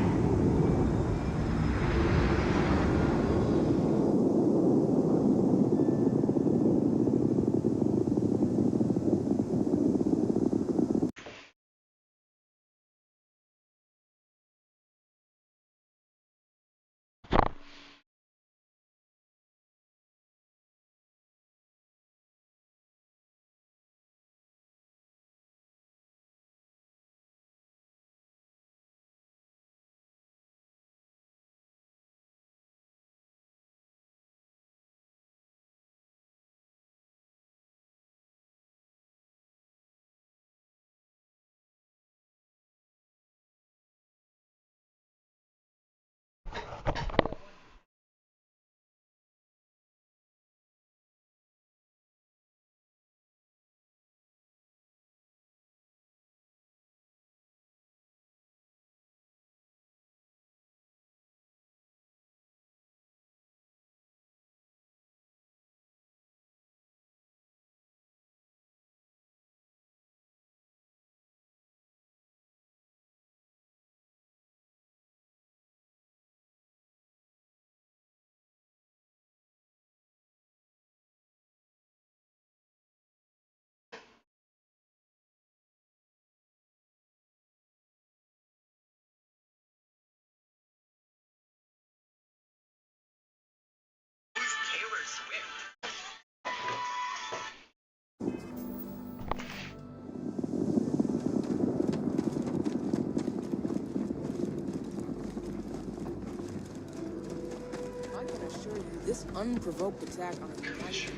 I can assure you, this unprovoked attack on a United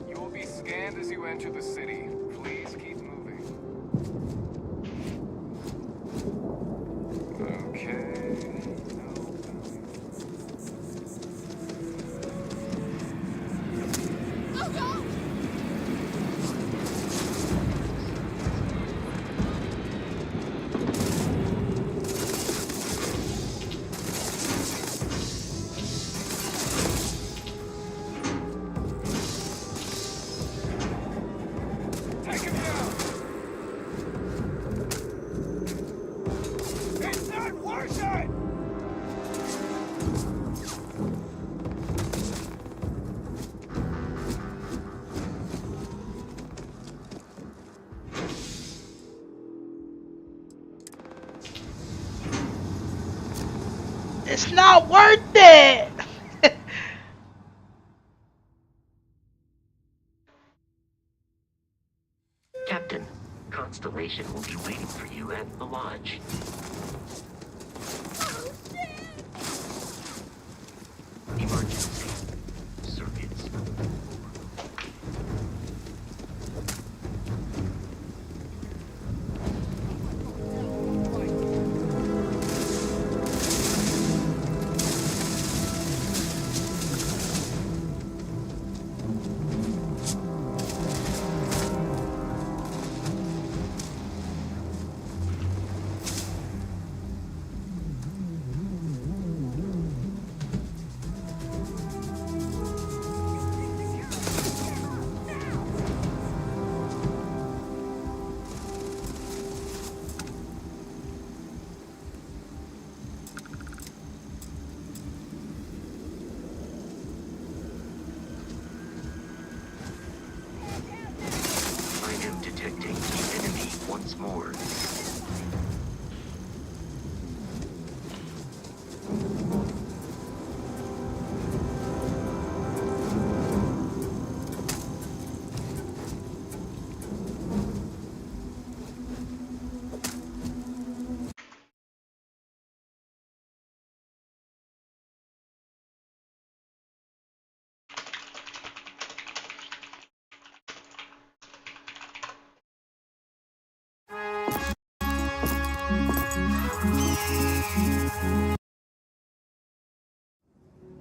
You will be scanned as you enter the city. Please keep moving. Okay. Oh, God! Take him down! It's not worth it! It's not worth it! Captain, Constellation will be waiting for you at the lodge. Emergency. Circuits.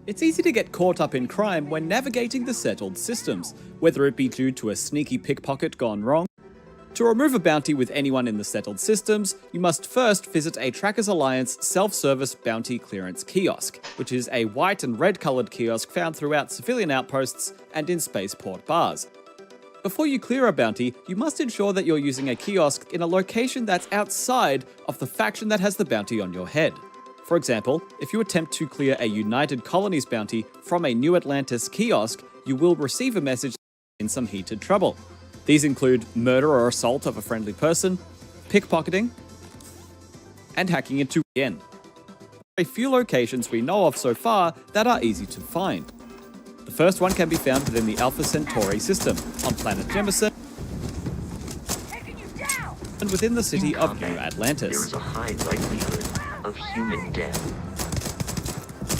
It's easy to get caught up in crime when navigating the settled systems, whether it be due to a sneaky pickpocket gone wrong. To remove a bounty with anyone in the settled systems, you must first visit a Trackers Alliance self-service bounty clearance kiosk, which is a white and red coloured kiosk found throughout civilian outposts and in spaceport bars. Before you clear a bounty, you must ensure that you're using a kiosk in a location that's outside of the faction that has the bounty on your head. For example, if you attempt to clear a United Colonies bounty from a New Atlantis kiosk, you will receive a message in some heated trouble. These include murder or assault of a friendly person, pickpocketing, and hacking into again. There are a few locations we know of so far that are easy to find. The first one can be found within the Alpha Centauri system, on planet Jemison, and within the city of New Atlantis. There is a high likelihood of human death.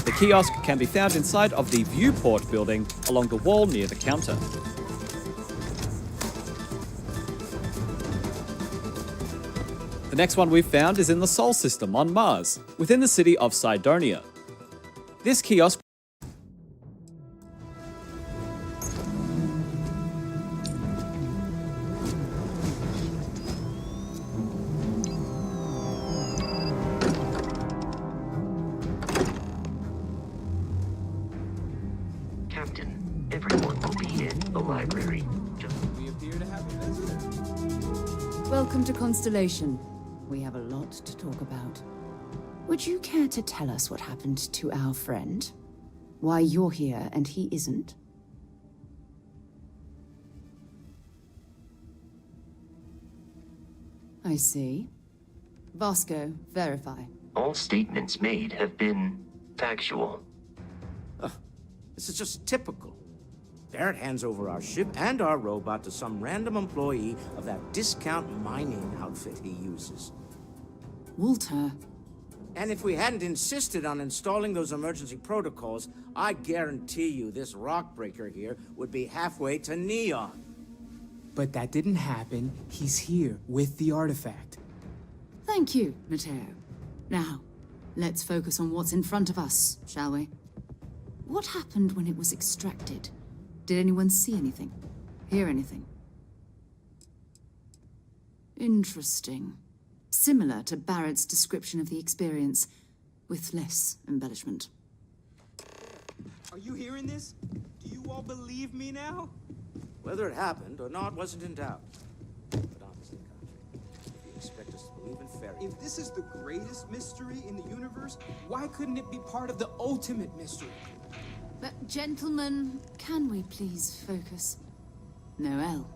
The kiosk can be found inside of the viewport building along the wall near the counter. The next one we've found is in the Sol system on Mars, within the city of Cydonia. This kiosk Captain, everyone will be in the library. We appear to have a visitor. Welcome to Constellation. We have a lot to talk about. Would you care to tell us what happened to our friend? Why you're here and he isn't? I see. Vasco, verify. All statements made have been factual. This is just typical. Barrett hands over our ship and our robot to some random employee of that discount mining outfit he uses. Walter. And if we hadn't insisted on installing those emergency protocols, I guarantee you this rock breaker here would be halfway to Neon. But that didn't happen. He's here with the artifact. Thank you, Matteo. Now, let's focus on what's in front of us, shall we? What happened when it was extracted? Did anyone see anything? Hear anything? Interesting. Similar to Barrett's description of the experience, with less embellishment. Are you hearing this? Do you all believe me now? Whether it happened or not wasn't in doubt. But honestly, Country, if you expect us to believe in fairy If this is the greatest mystery in the universe, why couldn't it be part of the ultimate mystery? But gentlemen, can we please focus? Noel,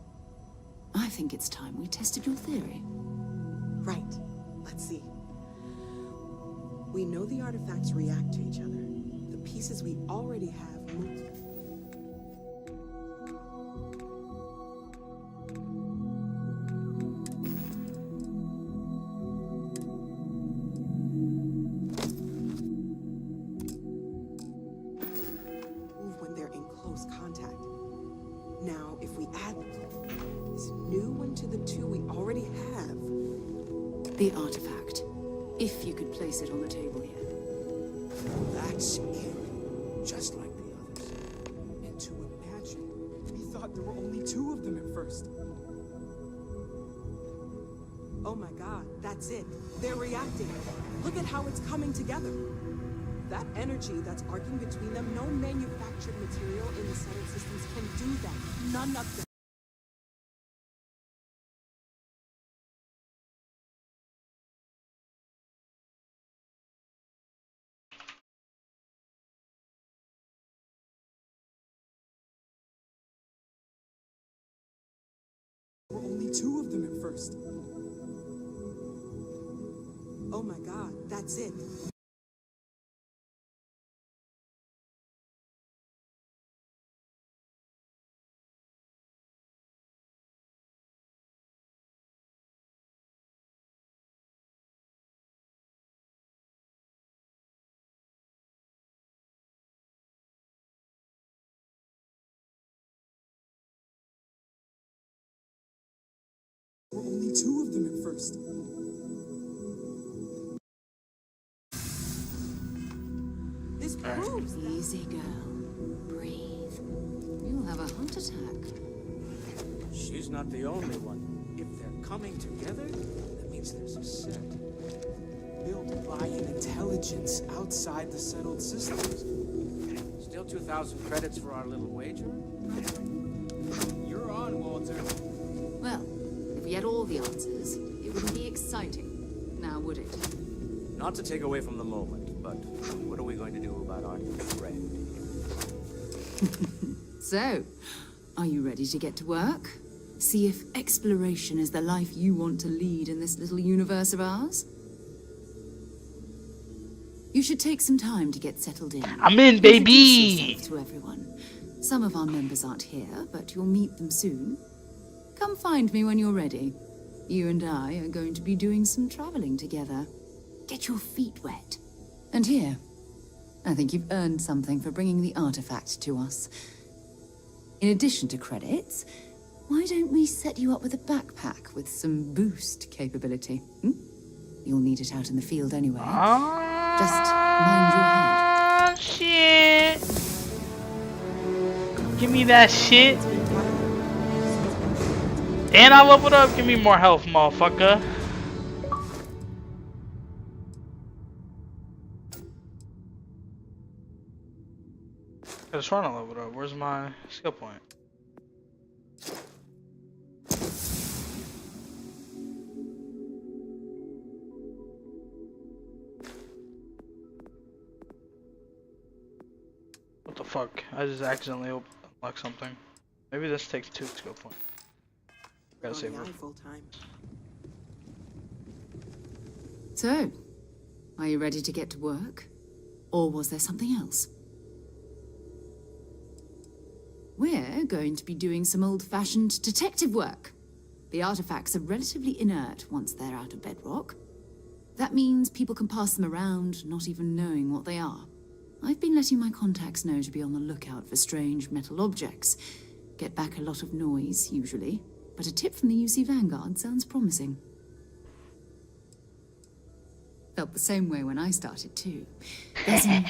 I think it's time we tested your theory. Right. Let's see. We know the artifacts react to each other. The pieces we already have move. When they're in close contact. Now, if we add this new one to the two we already have. The artifact. If you could place it on the table here. That's eerie. Just like the others. And to imagine, we thought there were only two of them at first. Oh my god, that's it. They're reacting. Look at how it's coming together. That energy that's arcing between them, no manufactured material in the settled systems can do that. None of them. There were only two of them at first. Oh my god, that's it. There were only two of them at first. This there. Easy, girl. Breathe. You'll have a heart attack. She's not the only one. If they're coming together, that means there's a set. Built by an intelligence outside the settled systems. Still 2,000 credits for our little wager? You're on, Walter. Well, if we had all the answers, it wouldn't be exciting. Now, would it? Not to take away from the moment, but what are we going to do about our new friend? So, are you ready to get to work? See if exploration is the life you want to lead in this little universe of ours? You should take some time to get settled in. I'm in, baby! Introduce yourself to everyone. Some of our members aren't here, but you'll meet them soon. Come find me when you're ready. You and I are going to be doing some traveling together. Get your feet wet. And here, I think you've earned something for bringing the artifact to us. In addition to credits, why don't we set you up with a backpack with some boost capability? You'll need it out in the field anyway. Just mind your head. Shit. Give me that shit. And I leveled up. Give me more health, motherfucker. I just want to level up. Where's my skill point? What the fuck? I just accidentally unlocked something. Maybe this takes 2 skill points. Gotta save her. Full time. So, are you ready to get to work? Or was there something else? We're going to be doing some old-fashioned detective work. The artifacts are relatively inert once they're out of bedrock. That means people can pass them around, not even knowing what they are. I've been letting my contacts know to be on the lookout for strange metal objects. Get back a lot of noise, usually, but a tip from the UC Vanguard sounds promising. Felt the same way when I started, too. There's an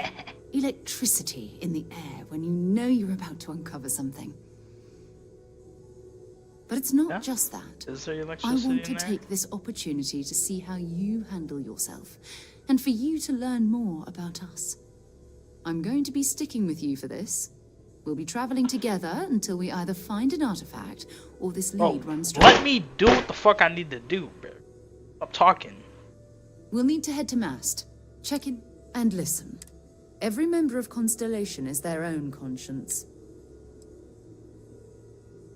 electricity in the air when you know you're about to uncover something. But it's not just that. Is there I electricity want to in there? take this opportunity to see how you handle yourself, and for you to learn more about us. I'm going to be sticking with you for this. We'll be traveling together until we either find an artifact or this lead runs dry. Let me do what the fuck I need to do, bro. Stop talking. We'll need to head to Mast, check in, and listen. Every member of Constellation is their own conscience.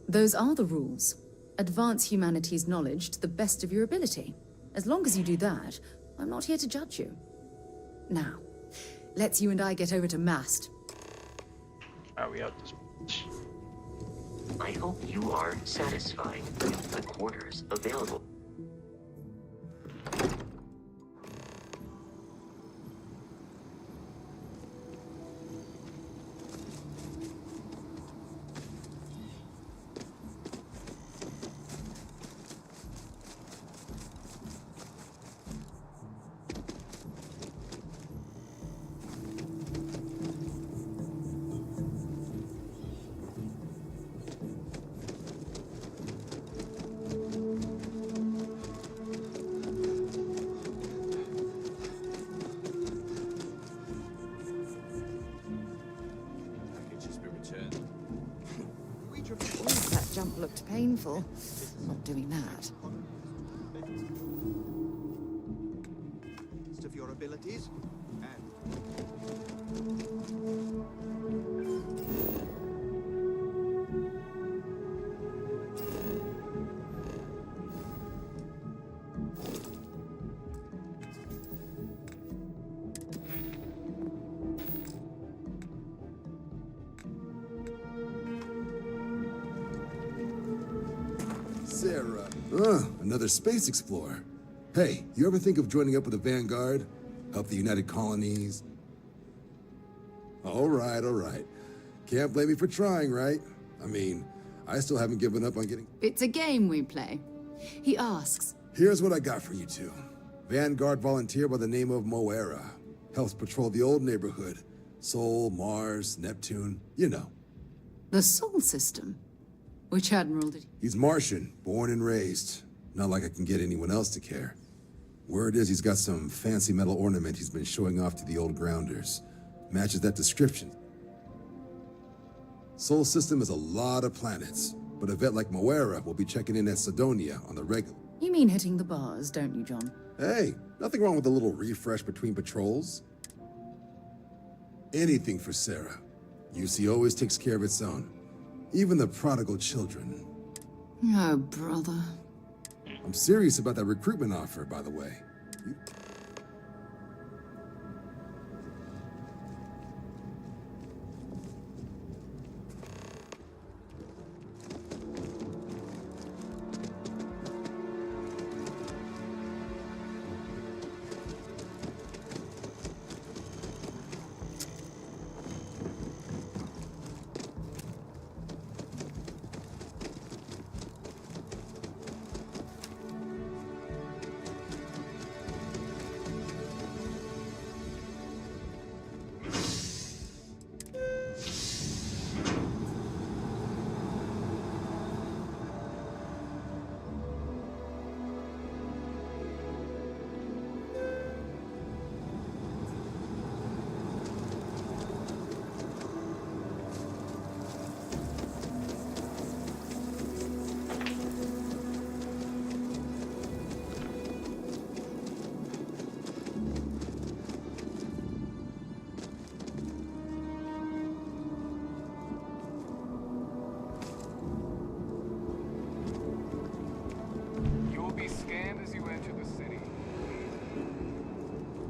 Those are the rules. Advance humanity's knowledge to the best of your ability. As long as you do that, I'm not here to judge you. Now, let's you and I get over to Mast. Are we out this bitch? I hope you are satisfied with the quarters available. That jump looked painful. Not doing that. Of your abilities Sarah. Another space explorer. Hey, you ever think of joining up with the Vanguard? Help the United Colonies? All right. Can't blame me for trying, right? I mean, I still haven't given up on getting... It's a game we play. He asks. Here's what I got for you two. Vanguard volunteer by the name of Moera. Helps patrol the old neighborhood. Sol, Mars, Neptune, you know. The Sol system? Which admiral did... He's Martian, born and raised. Not like I can get anyone else to care. Word is he's got some fancy metal ornament he's been showing off to the old grounders. Matches that description. Sol system is a lot of planets, but a vet like Moera will be checking in at Sidonia on the regular. You mean hitting the bars, don't you, John? Hey, nothing wrong with a little refresh between patrols. Anything for Sarah. UC always takes care of its own. Even the prodigal children. Oh, brother. I'm serious about that recruitment offer, by the way.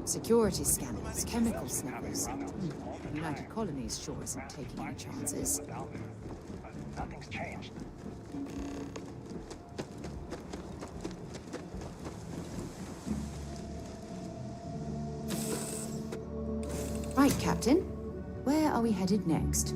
Security scanners, chemical sniffers. The United Colonies sure isn't taking any chances. Nothing's changed. Right, Captain. Where are we headed next?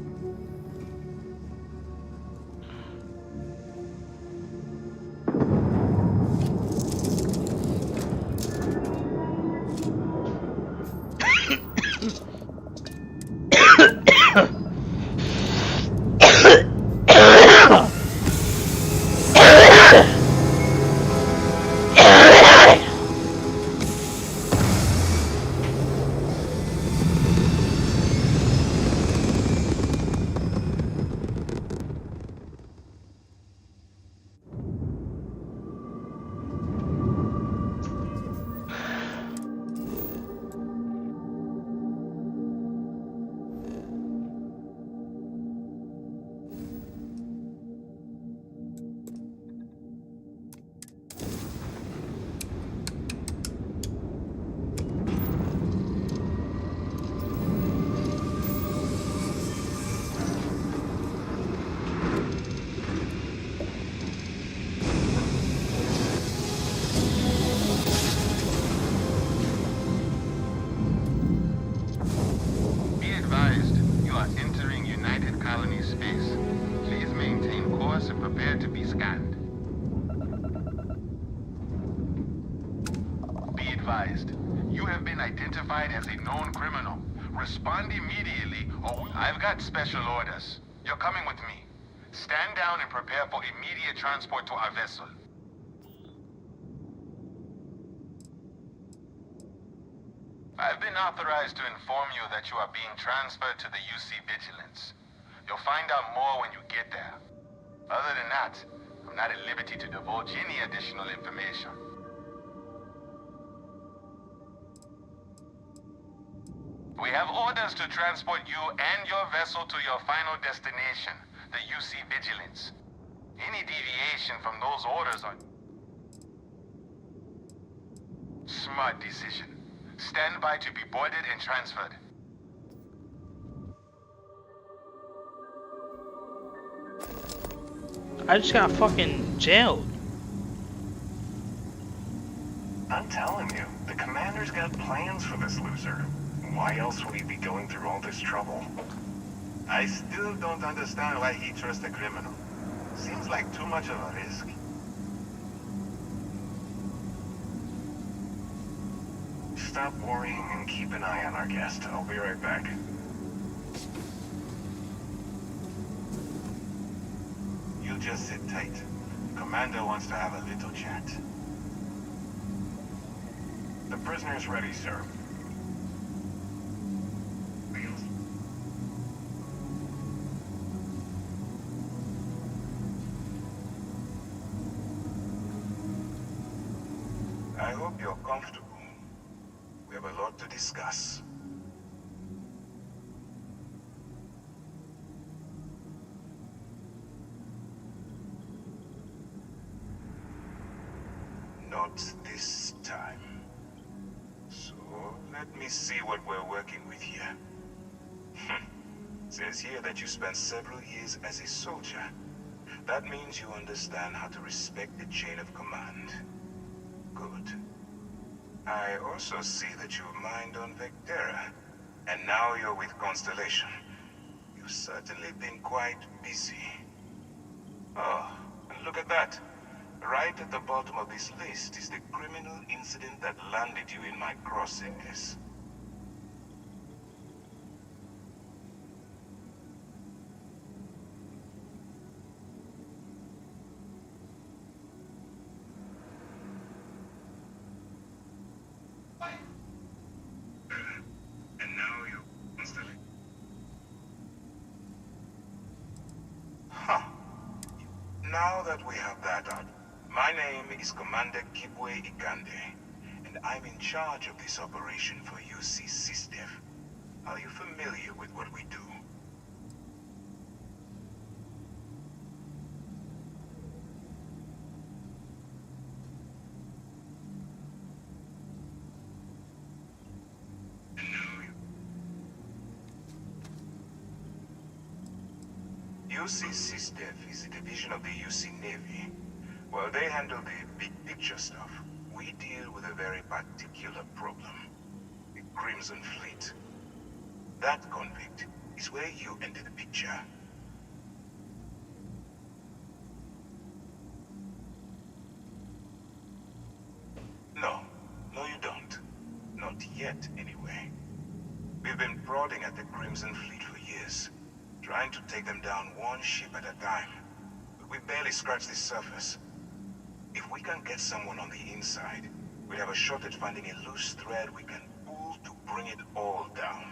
You have been identified as a known criminal. Respond immediately, or I've got special orders. You're coming with me. Stand down and prepare for immediate transport to our vessel. I've been authorized to inform you that you are being transferred to the UC Vigilance. You'll find out more when you get there. Other than that, I'm not at liberty to divulge any additional information. We have orders to transport you and your vessel to your final destination, the UC Vigilance. Any deviation from those orders are... Smart decision. Stand by to be boarded and transferred. I just got fucking jailed. I'm telling you, the commander's got plans for this loser. Why else would he be going through all this trouble? I still don't understand why he trusts a criminal. Seems like too much of a risk. Stop worrying and keep an eye on our guest. I'll be right back. You just sit tight. Commander wants to have a little chat. The prisoner's ready, sir. I hope you're comfortable. We have a lot to discuss. Not this time. So, let me see what we're working with here. Says here that you spent several years as a soldier. That means you understand how to respect the chain of command. Good. I also see that you mined on Vectera, and now you're with Constellation. You've certainly been quite busy. Oh, and look at that. Right at the bottom of this list is the criminal incident that landed you in my crosshairs. And now you constantly... Huh. Now that we have that out, my name is Commander Kibwe Ikande, and I'm in charge of this operation for UC SysDev. Are you familiar with what we do? UC SysDev is a division of the UC Navy. While they handle the big picture stuff, we deal with a very particular problem. The Crimson Fleet. That convict is where you enter the picture. No, you don't. Not yet, anyway. We've been prodding at the Crimson Fleet for years, trying to take them down one ship at a time. But we barely scratched the surface. If we can get someone on the inside, we have a shot at finding a loose thread we can pull to bring it all down.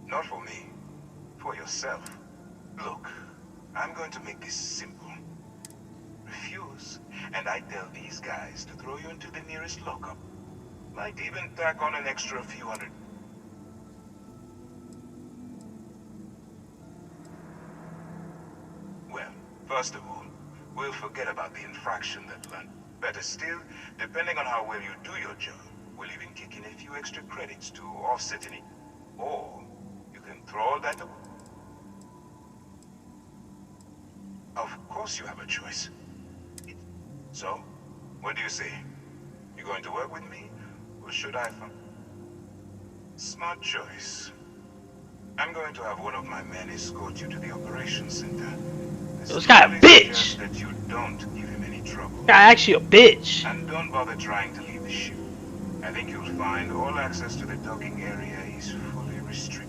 Not for me. For yourself. Look, I'm going to make this simple. Refuse, and I tell these guys to throw you into the nearest lockup. Might even tack on an extra few hundred. Well, first of all, we'll forget about the infraction that land. Better still, depending on how well you do your job, we'll even kick in a few extra credits to offset any... Or... throw all that away. Of course you have a choice. So, what do you say? You going to work with me? Or should I find... Smart choice. I'm going to have one of my men escort you to the operations center. This guy a bitch! That you don't give him any trouble. Guy actually a bitch. And don't bother trying to leave the ship. I think you'll find all access to the docking area is fully restricted.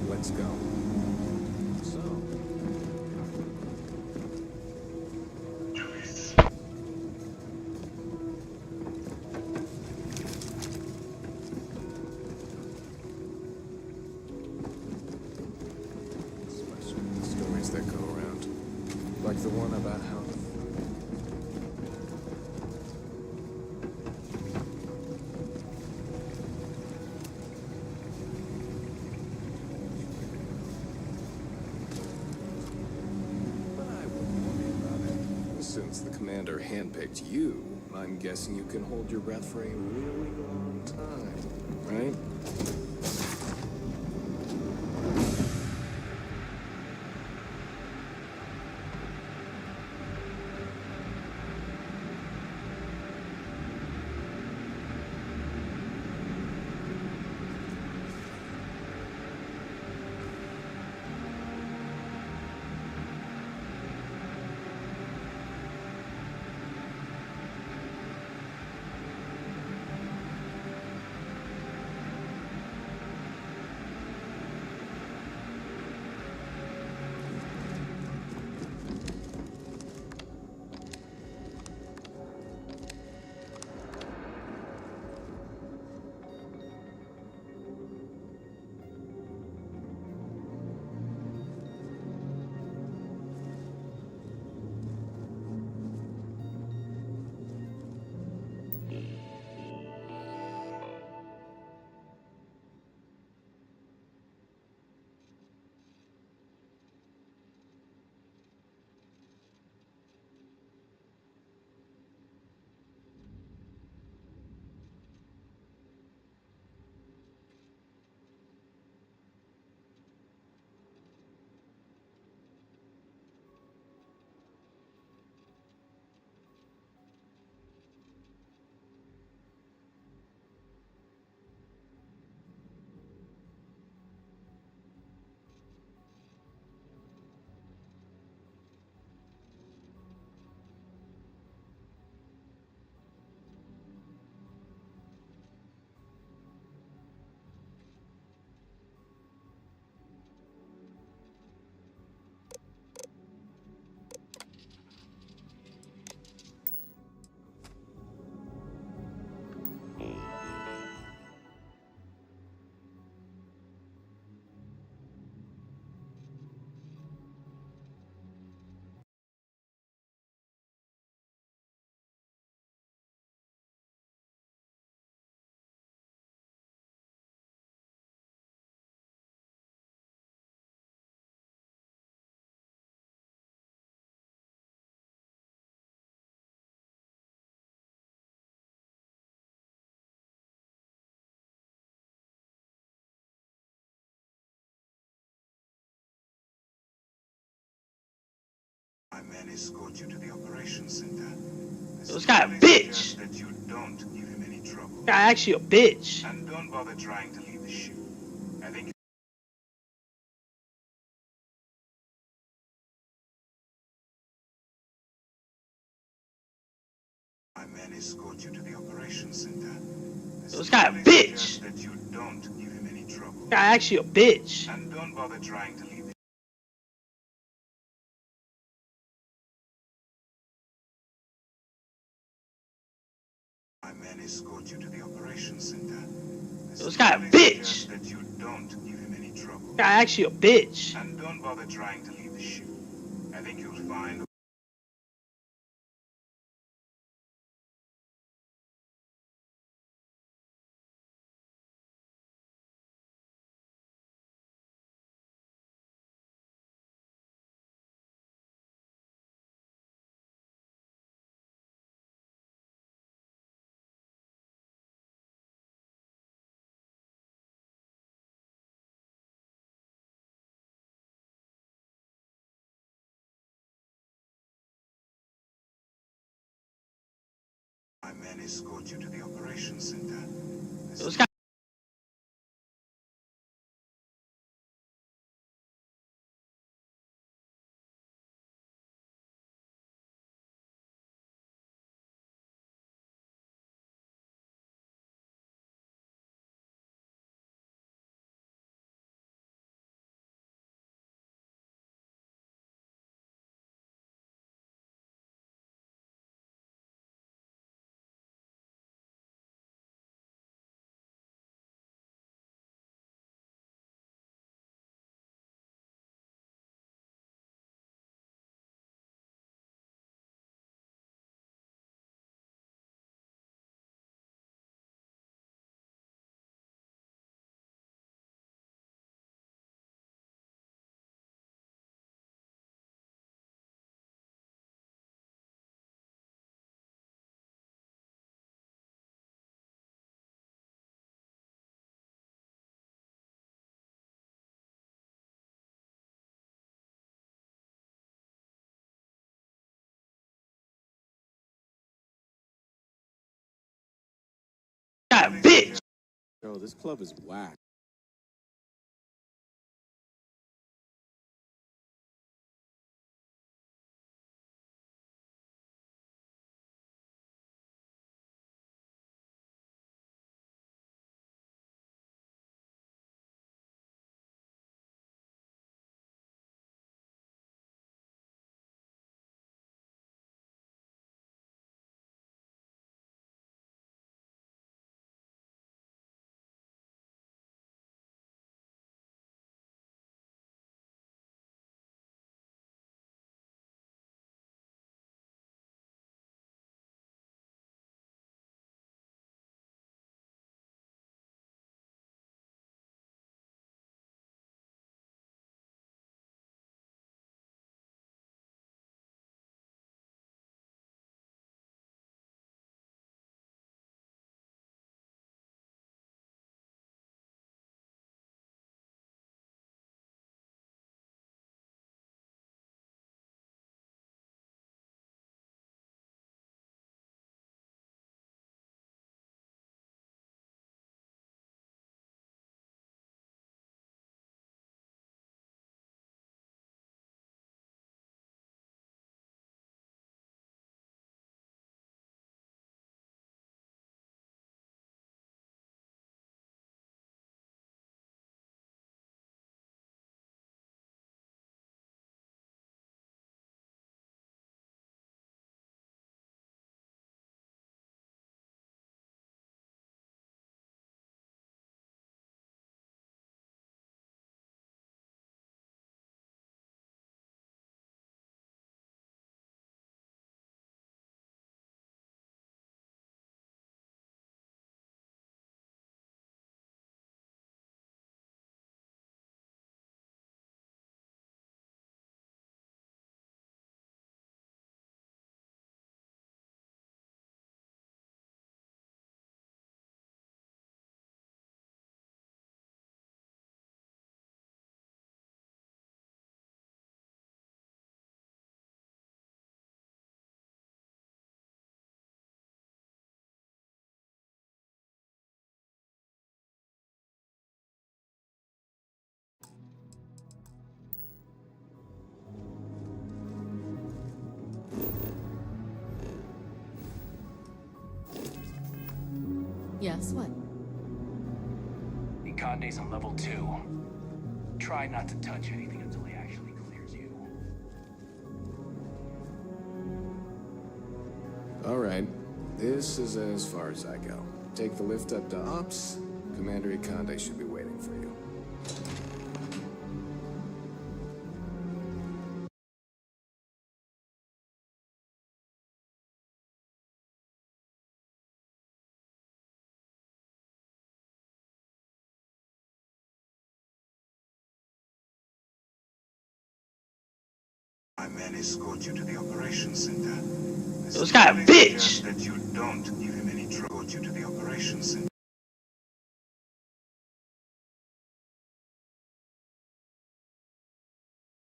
Let's go. So. Especially the stories that go around. Like the one about how since the commander handpicked you, I'm guessing you can hold your breath for a really long time, right? My men escort you to the operations center. This guy a bitch. That you don't give him any trouble. This guy actually a bitch. And don't bother trying to leave the ship. I think my men escort you to the operations center. This guy a bitch. That you don't give him any trouble. This guy actually a bitch. And don't bother trying to leave the My men escort you to the operations center. This guy a bitch. That you don't give him any trouble. This guy actually a bitch. And don't bother trying to leave the ship. I think you'll find my men escort you to the operations center. This guy God, bitch. Bro, this club is whack. Yes, what? The Conde's on level 2. Try not to touch anything until he actually clears you. All right. This is as far as I go. Take the lift up to Ops. Commander Ikonde should be waiting for you. My men escort you to the operations center. This guy a bitch. That you don't give him any trouble you to the operations center.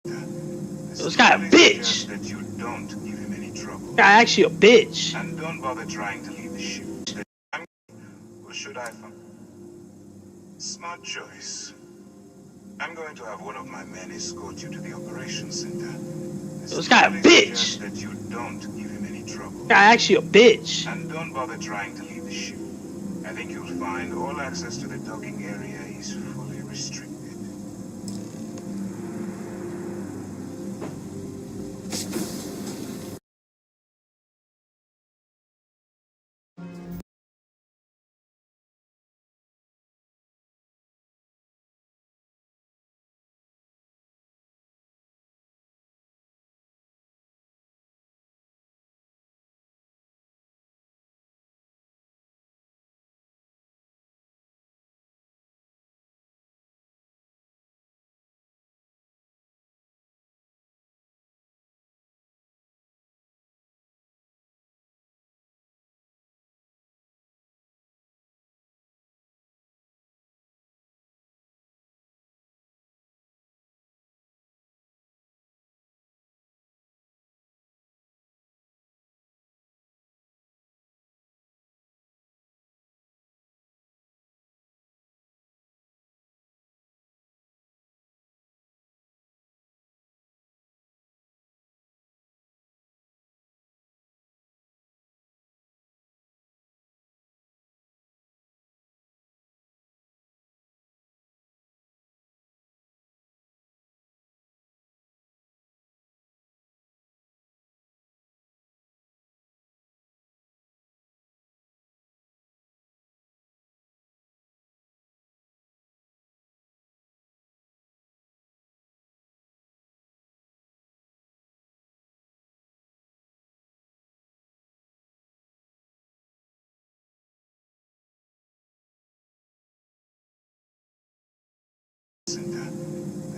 This guy a bitch. That you don't give him any trouble. Guy actually a bitch. And don't bother trying to leave the ship. Or should I? Smart choice. I'm going to have one of my men escort you to the operations center. This guy a bitch. That you don't give him any trouble. Guy actually a bitch. And don't bother trying to leave the ship. I think you'll find all access to the docking area is fully restricted.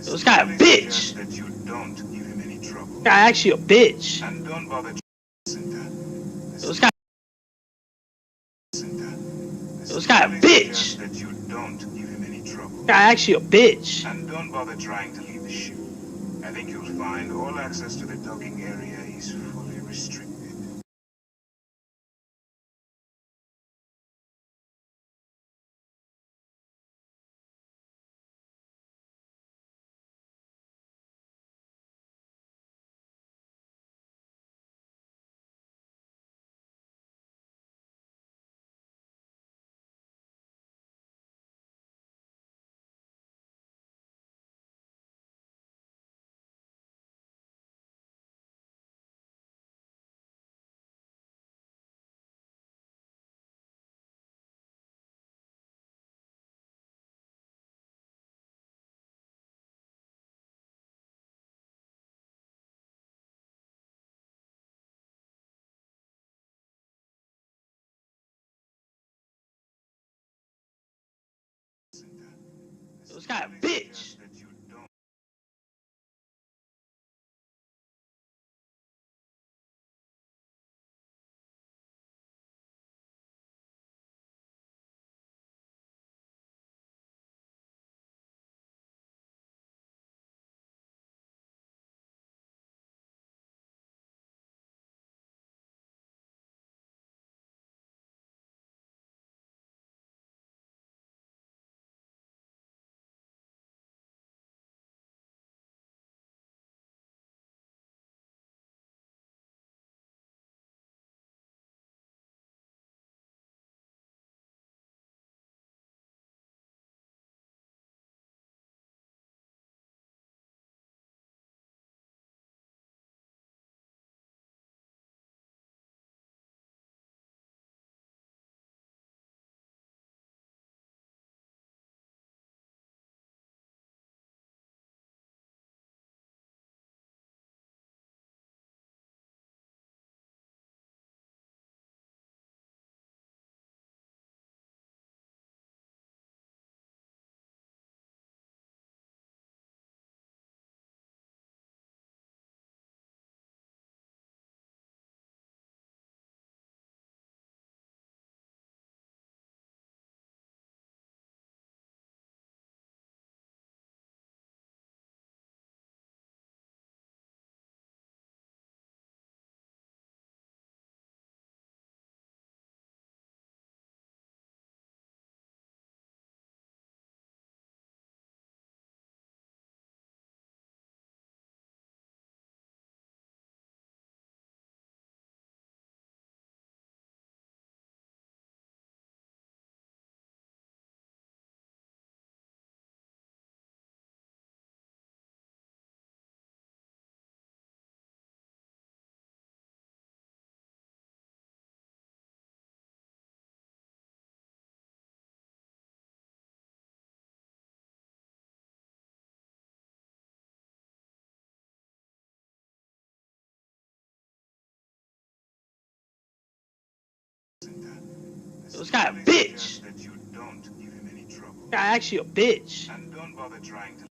This guy a bitch. That you don't give him any trouble. This guy actually a bitch. And don't bother. This guy. This guy a bitch. That you don't give him any trouble. This guy actually a bitch. And don't bother trying to leave the ship. I think you'll find all access to the docking area is fully restricted. This guy a bitch. This guy a bitch. That you don't give him any trouble. This guy actually a bitch. And don't bother trying to.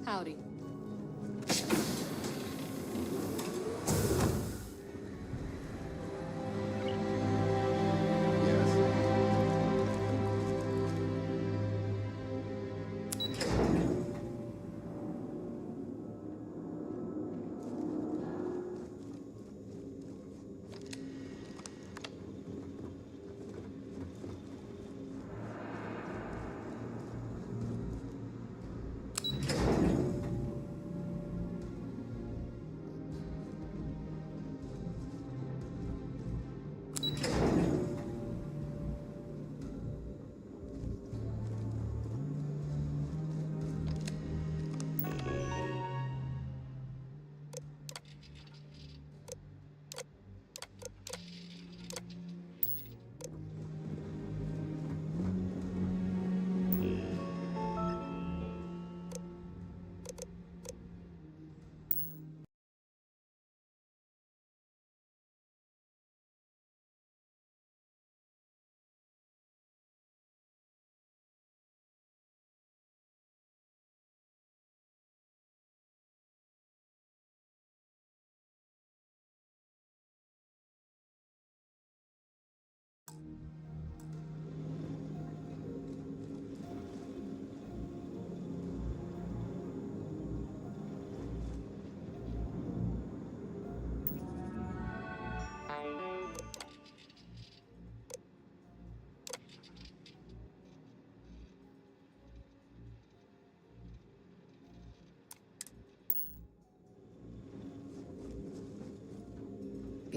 Howdy.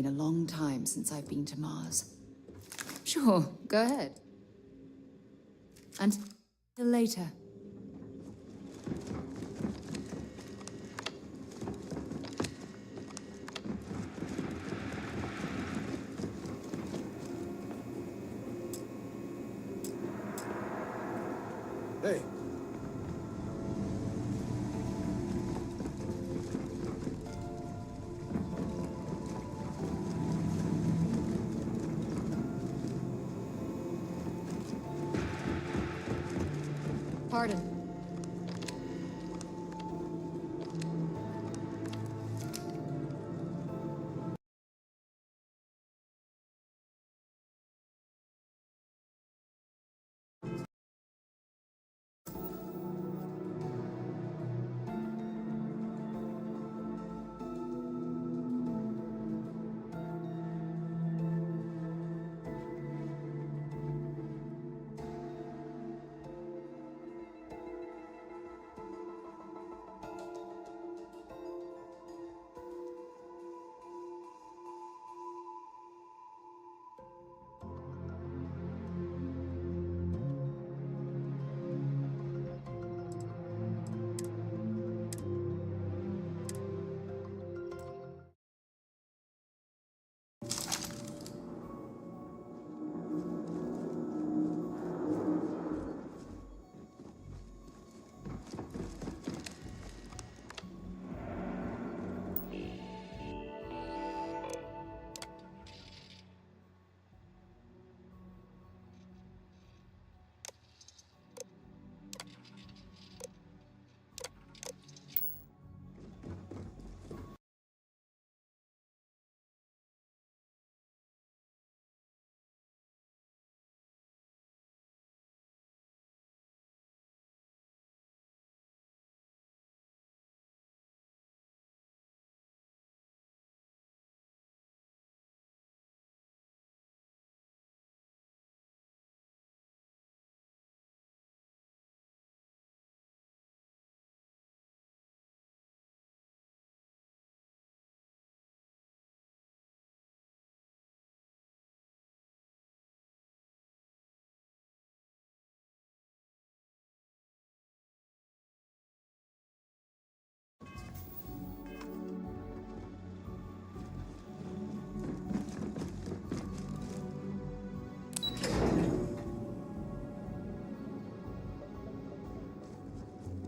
been a long time since I've been to Mars. Sure, go ahead. Until later. Hey. Pardon.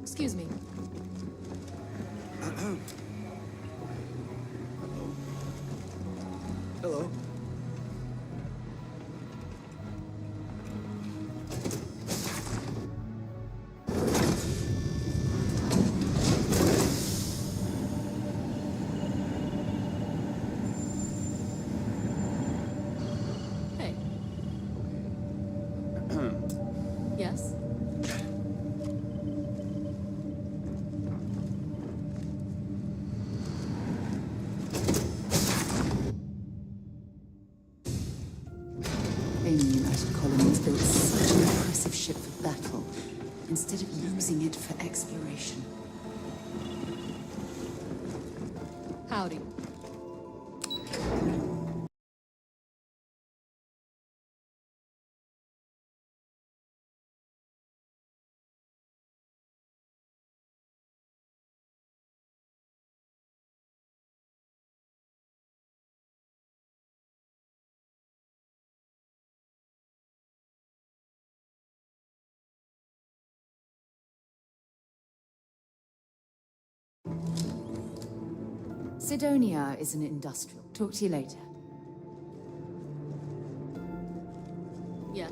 Excuse me. Hello. Hey. Yes? Amy United Colonies built such an impressive ship for battle, instead of using it for exploration. Howdy. Sidonia is an industrial. Talk to you later. Yeah.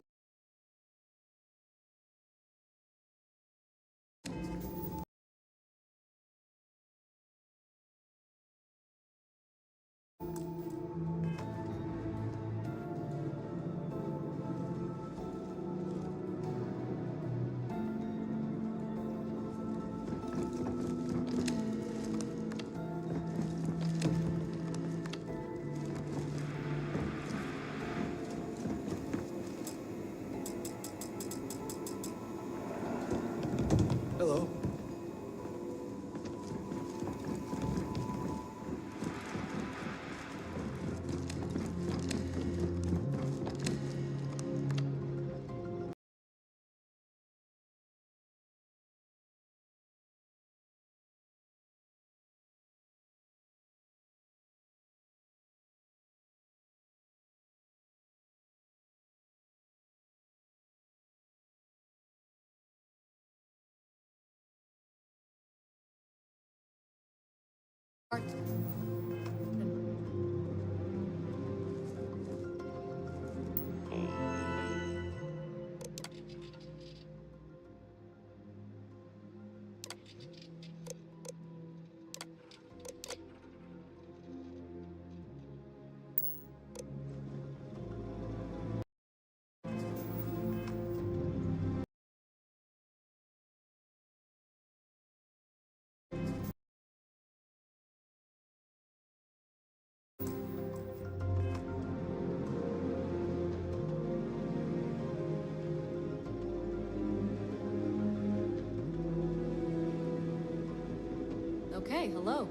Okay, hello.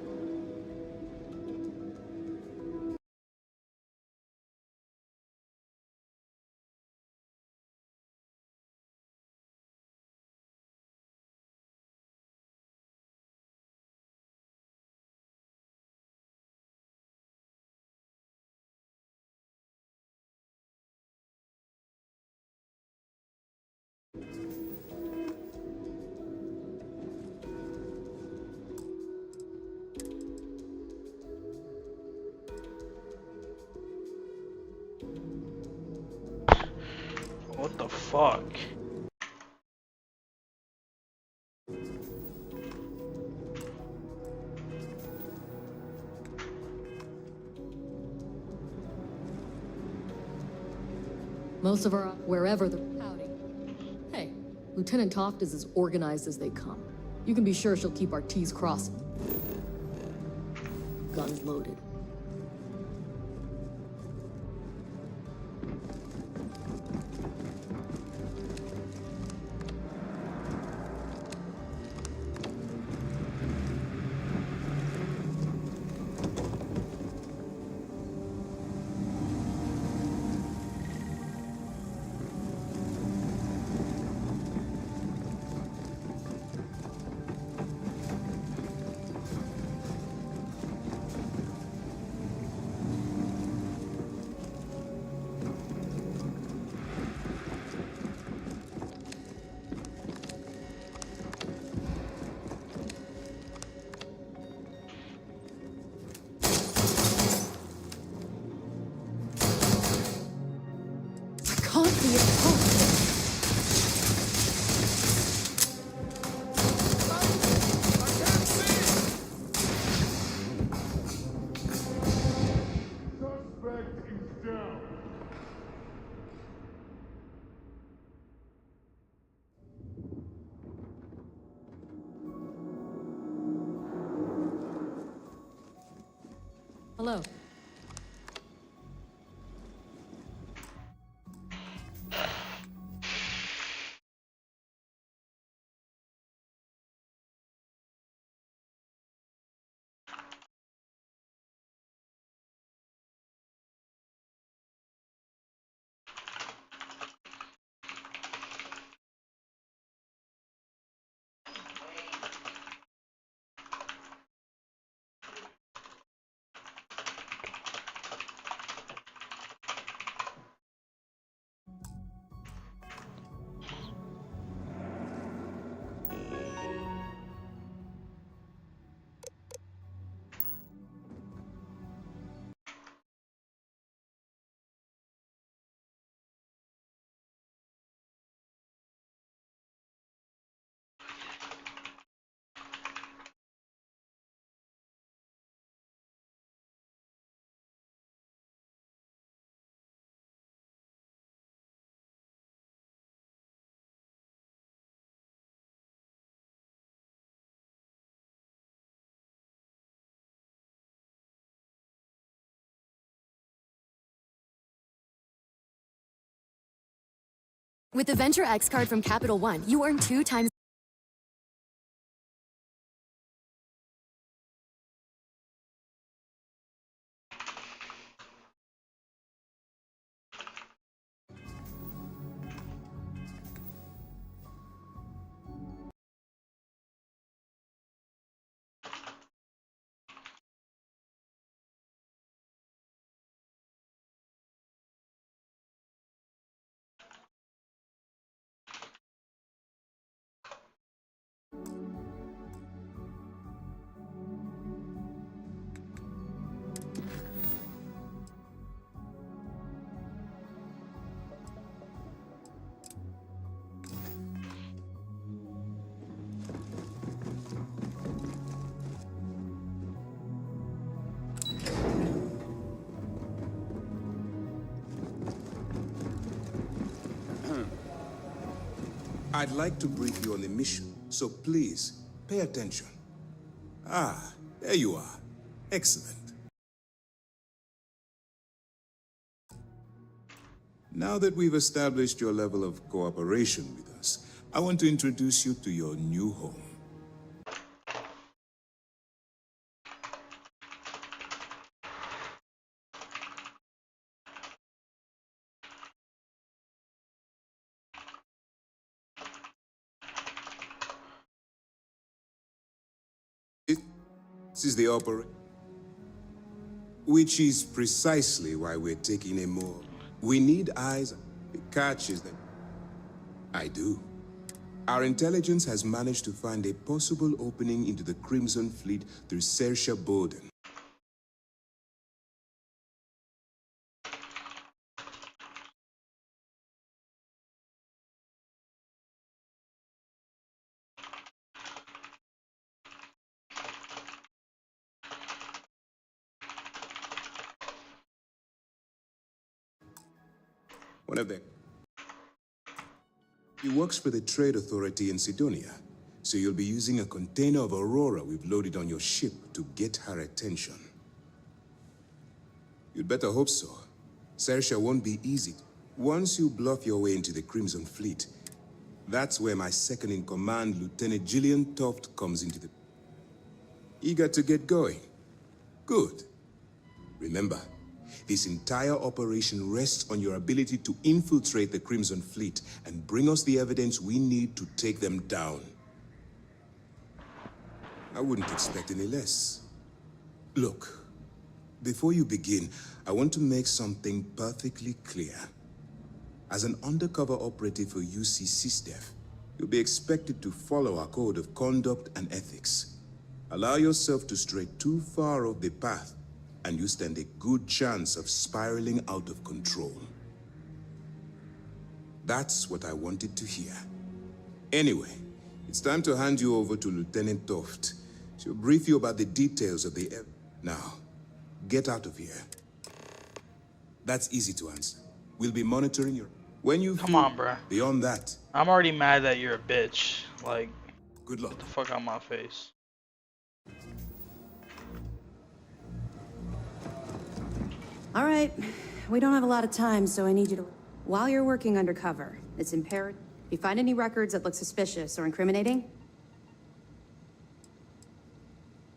What the fuck? Most of our wherever the howdy. Hey, Lieutenant Toft is as organized as they come. You can be sure she'll keep our T's crossed. Guns loaded. Can't be a cop. Hello. With the Venture X card from Capital One, you earn 2 times. I'd like to brief you on the mission, so please, pay attention. Ah, there you are. Excellent. Now that we've established your level of cooperation with us, I want to introduce you to your new home. This is the operation, which is precisely why we're taking a more. We need eyes. The catch is that I do. Our intelligence has managed to find a possible opening into the Crimson Fleet through Saoirse Bowden. One of them. He works for the Trade Authority in Sidonia, so you'll be using a container of Aurora we've loaded on your ship to get her attention. You'd better hope so. Saoirse won't be easy. Once you bluff your way into the Crimson Fleet, that's where my second-in-command, Lieutenant Gillian Toft, comes into the... Eager to get going? Good. Remember, this entire operation rests on your ability to infiltrate the Crimson Fleet and bring us the evidence we need to take them down. I wouldn't expect any less. Look, before you begin, I want to make something perfectly clear. As an undercover operative for UC SysDef, you'll be expected to follow our code of conduct and ethics. Allow yourself to stray too far off the path, and you stand a good chance of spiraling out of control. That's what I wanted to hear. Anyway, it's time to hand you over to Lieutenant Toft. She'll brief you about the details of the... Now, get out of here. That's easy to answer. We'll be monitoring your... When you Come on, bruh. Beyond that... I'm already mad that you're a bitch. Like, good luck. Get the fuck out of my face. All right, we don't have a lot of time, so I need you to... While you're working undercover, it's imperative... If you find any records that look suspicious or incriminating...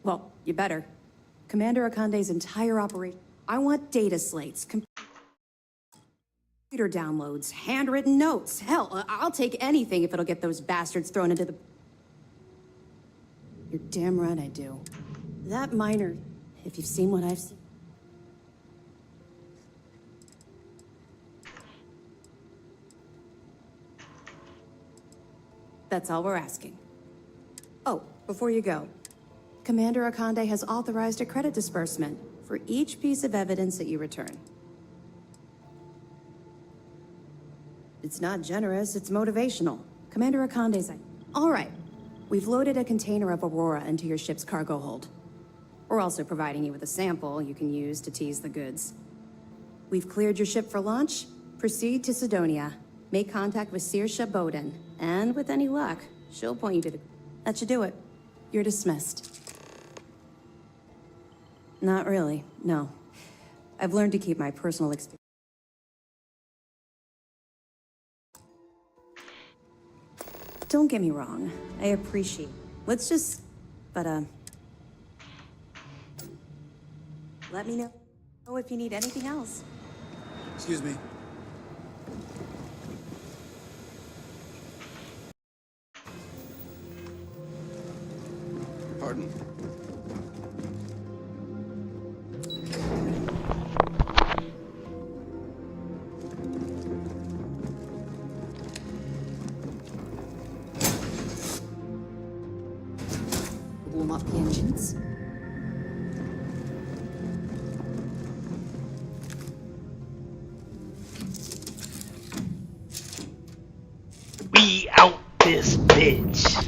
Well, you better. Commander Akande's entire operation... I want data slates, computer downloads, handwritten notes. Hell, I'll take anything if it'll get those bastards thrown into the... You're damn right I do. That miner, if you've seen what I've seen... That's all we're asking. Oh, before you go, Commander Akande has authorized a credit disbursement for each piece of evidence that you return. It's not generous, it's motivational. Commander Akande's... All right, we've loaded a container of Aurora into your ship's cargo hold. We're also providing you with a sample you can use to tease the goods. We've cleared your ship for launch. Proceed to Sidonia. Make contact with Saoirse Bowden, and with any luck, she'll point you to the... That should do it. You're dismissed. Not really, no. I've learned to keep my personal experience. Don't get me wrong, I appreciate... Let's just... But, let me know if you need anything else. Excuse me. Pardon? Warm up the engines. We out this bitch.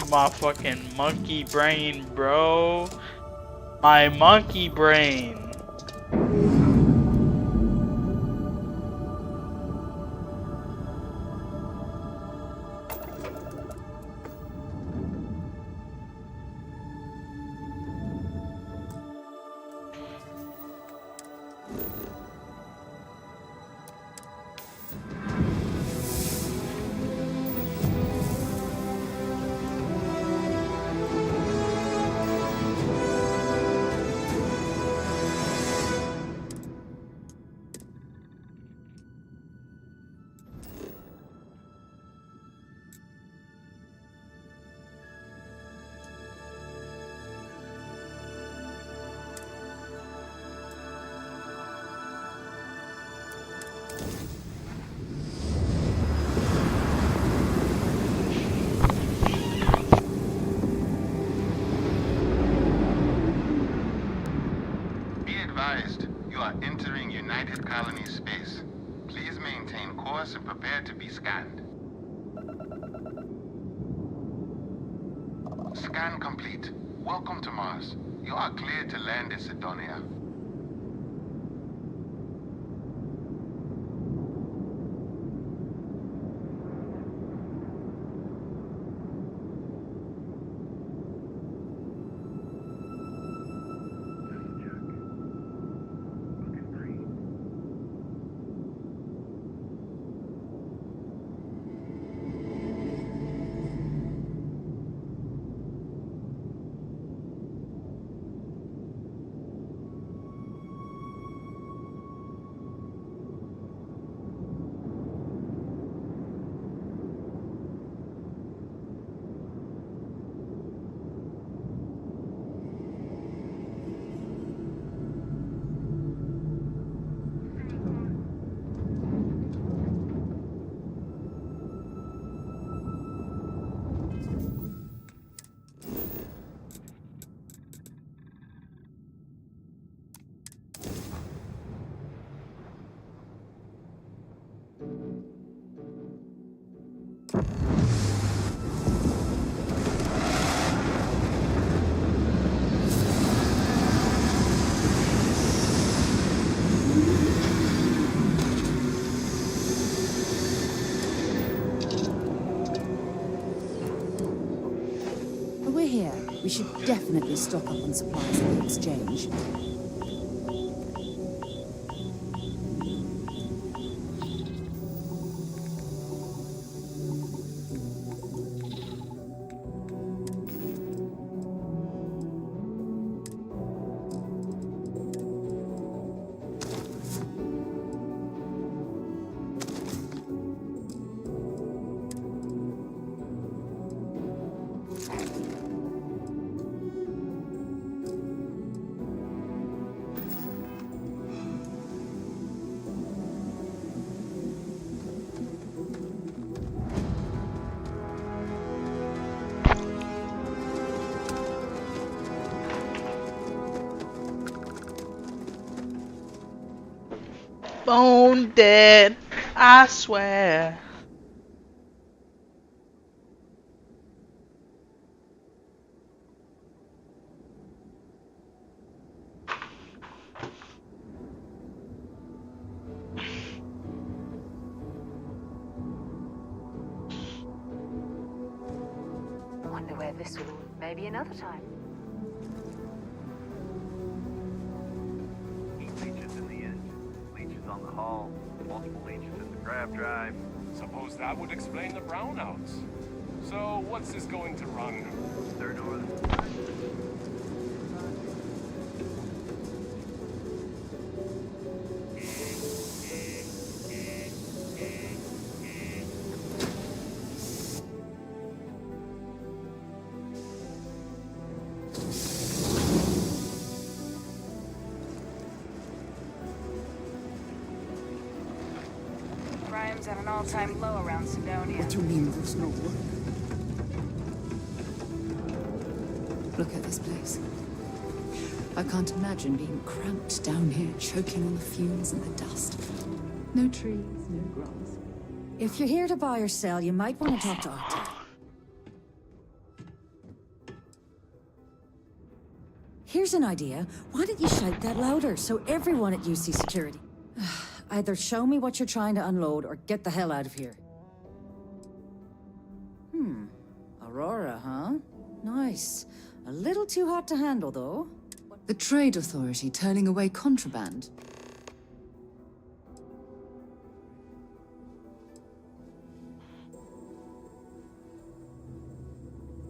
My fucking monkey brain, bro. My monkey brain. You are entering United Colony space. Please maintain course and prepare to be scanned. Scan complete. Welcome to Mars. You are cleared to land in Sidonia. We're here. We should definitely stock up on supplies at the exchange. Bone dead, I swear. Wonder where this will. Maybe another time. Heat leeches in the engine, leeches on the hull, multiple leeches in the grav drive. Suppose that would explain the brownouts. So, what's this going to run? Third order. Crime's at an all-time low around Sidonia. What do you mean there's no work? Look at this place. I can't imagine being cramped down here, choking on the fumes and the dust. No trees, no grass. If you're here to buy or sell, you might want to talk to Artie. Here's an idea. Why don't you shout that louder so everyone at UC Security... Either show me what you're trying to unload or get the hell out of here. Aurora, huh? Nice. A little too hot to handle, though. The Trade Authority turning away contraband.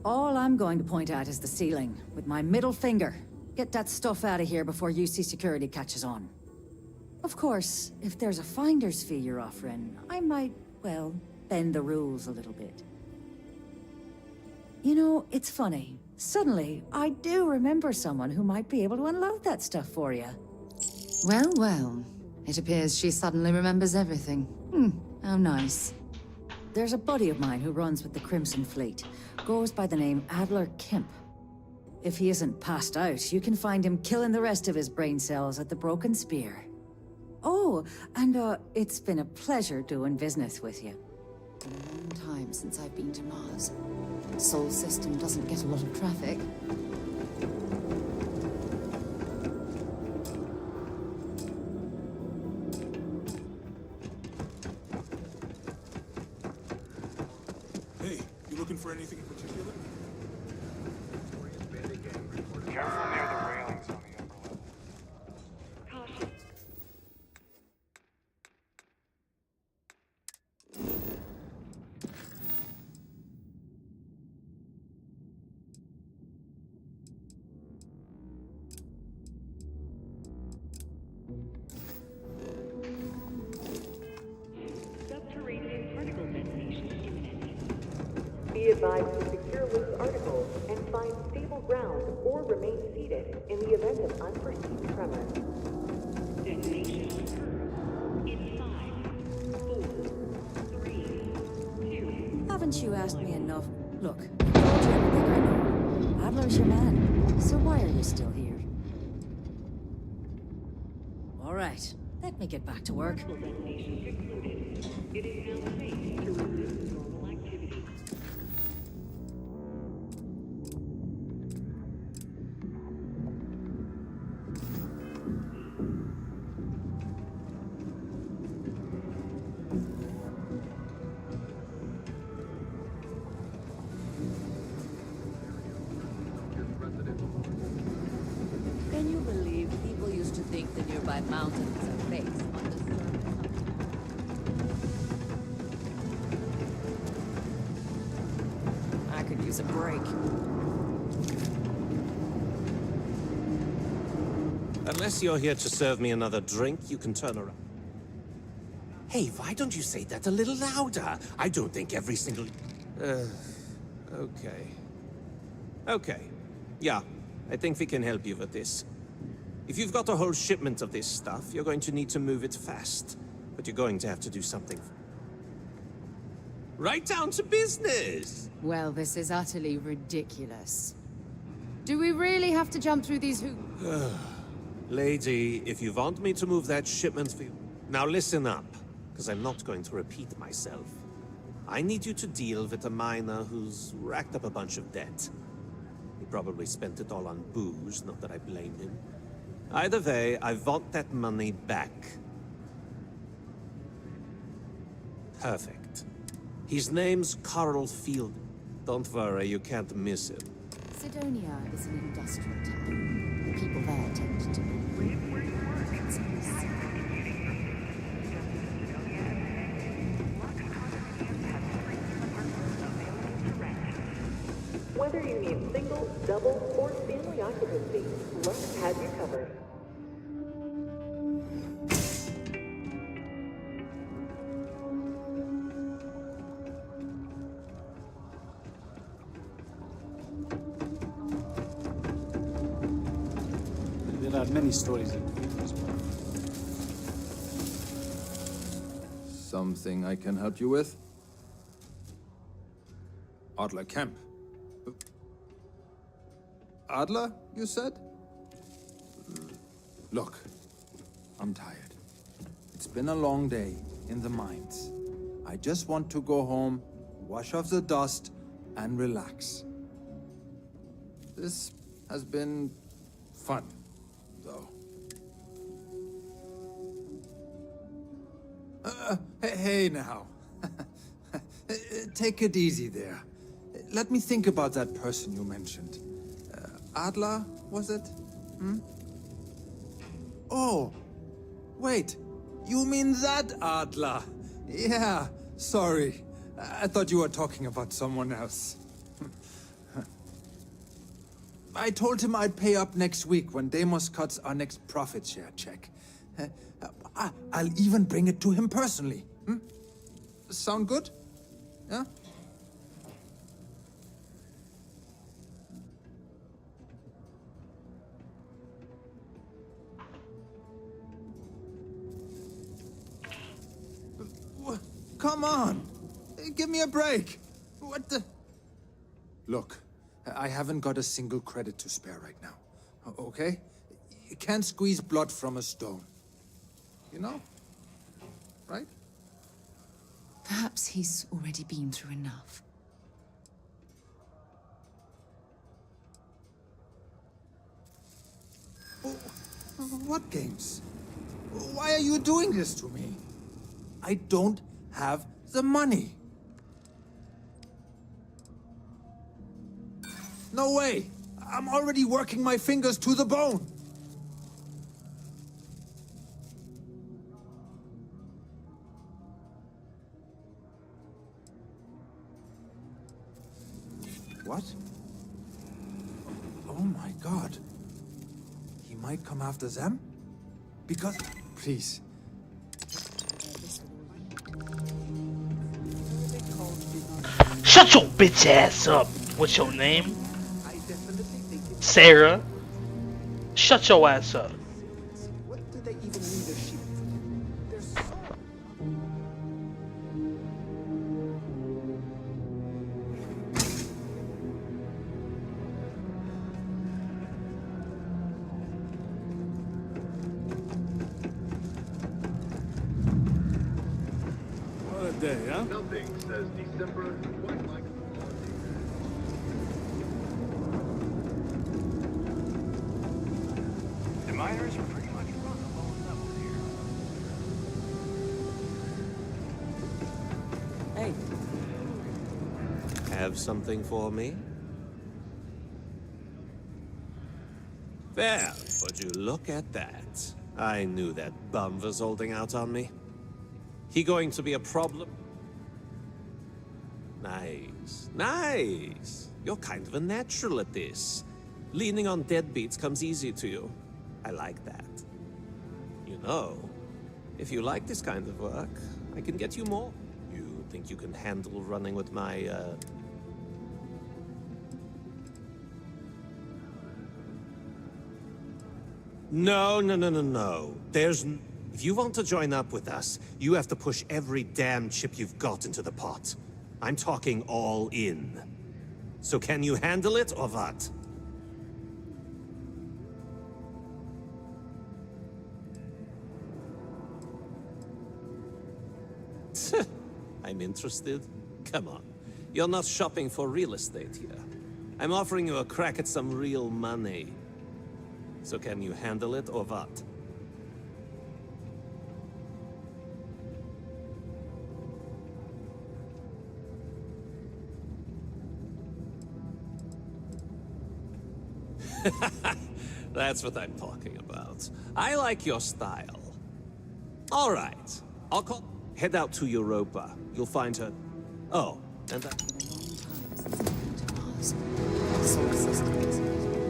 All I'm going to point at is the ceiling, with my middle finger. Get that stuff out of here before UC Security catches on. Of course, if there's a finder's fee you're offering, I might, well, bend the rules a little bit. You know, it's funny. Suddenly, I do remember someone who might be able to unload that stuff for you. Well, well. It appears she suddenly remembers everything. How nice. There's a buddy of mine who runs with the Crimson Fleet. Goes by the name Adler Kemp. If he isn't passed out, you can find him killing the rest of his brain cells at the Broken Spear. Oh, and it's been a pleasure doing business with you. Been a long time since I've been to Mars. Sol system doesn't get a lot of traffic. Hey, you looking for anything in particular? Careful near the railings on the upper level. Subterranean particle detonation imminent. Be advised to secure loose articles and find stable ground or remain seated in the event of unforeseen tremors. Detonation occurs in 5, 4, 3, 2. Haven't you asked me enough? Look, I told you everything I know. Adler's your man, so why are you still here? All right, let me get back to work. Detonation concluded. It is now safe to resume normal activity. Can you believe people used to think the nearby mountain was a face on the surface? I could use a break. Unless you're here to serve me another drink, you can turn around. Hey, why don't you say that a little louder? I don't think every single... okay. Okay. Yeah, I think we can help you with this. If you've got a whole shipment of this stuff, you're going to need to move it fast. But you're going to have to do something. Right down to business! Well, this is utterly ridiculous. Do we really have to jump through these hoops? Lady, if you want me to move that shipment for you... Now listen up, because I'm not going to repeat myself. I need you to deal with a miner who's racked up a bunch of debt. He probably spent it all on booze, not that I blame him. Either way, I want that money back. Perfect. His name's Carl Field. Don't worry, you can't miss him. Sidonia is an industrial town. People there tend to be... Whether you need single, double, or family occupancy, Lux has you covered. There are many stories in as well. Something I can help you with? Adler Kemp. Adler, you said? Look, I'm tired. It's been a long day in the mines. I just want to go home, wash off the dust, and relax. This has been fun, though. Hey now. Take it easy there. Let me think about that person you mentioned. Adler, was it? Hmm? Oh, wait. You mean that Adler? Yeah, sorry. I thought you were talking about someone else. I told him I'd pay up next week when Deimos cuts our next profit share check. I'll even bring it to him personally. Hmm? Sound good? Yeah? Come on! Give me a break! What the... Look, I haven't got a single credit to spare right now. Okay? You can't squeeze blood from a stone. You know? Right? Perhaps he's already been through enough. What games? Why are you doing this to me? I don't have the money. No way! I'm already working my fingers to the bone! What? Oh my god. He might come after them? Because... Please. Shut your bitch ass up. What's your name? Sarah. Shut your ass up. What do they even need a ship for? They're so... What a day, huh? Nothing says December quite like The miners are pretty much run the lower levels here. Hey. Have something for me? Well, would you look at that? I knew that bum was holding out on me. He going to be a problem? Nice, nice. You're kind of a natural at this. Leaning on deadbeats comes easy to you. I like that. You know, if you like this kind of work, I can get you more. You think you can handle running with my, No. If you want to join up with us, you have to push every damn chip you've got into the pot. I'm talking all in. So can you handle it or what? I'm interested? Come on. You're not shopping for real estate here. I'm offering you a crack at some real money. So can you handle it or what? That's what I'm talking about. I like your style. All right. I'll call... Head out to Europa. You'll find her... Oh, and that... Solar systems. Traffic.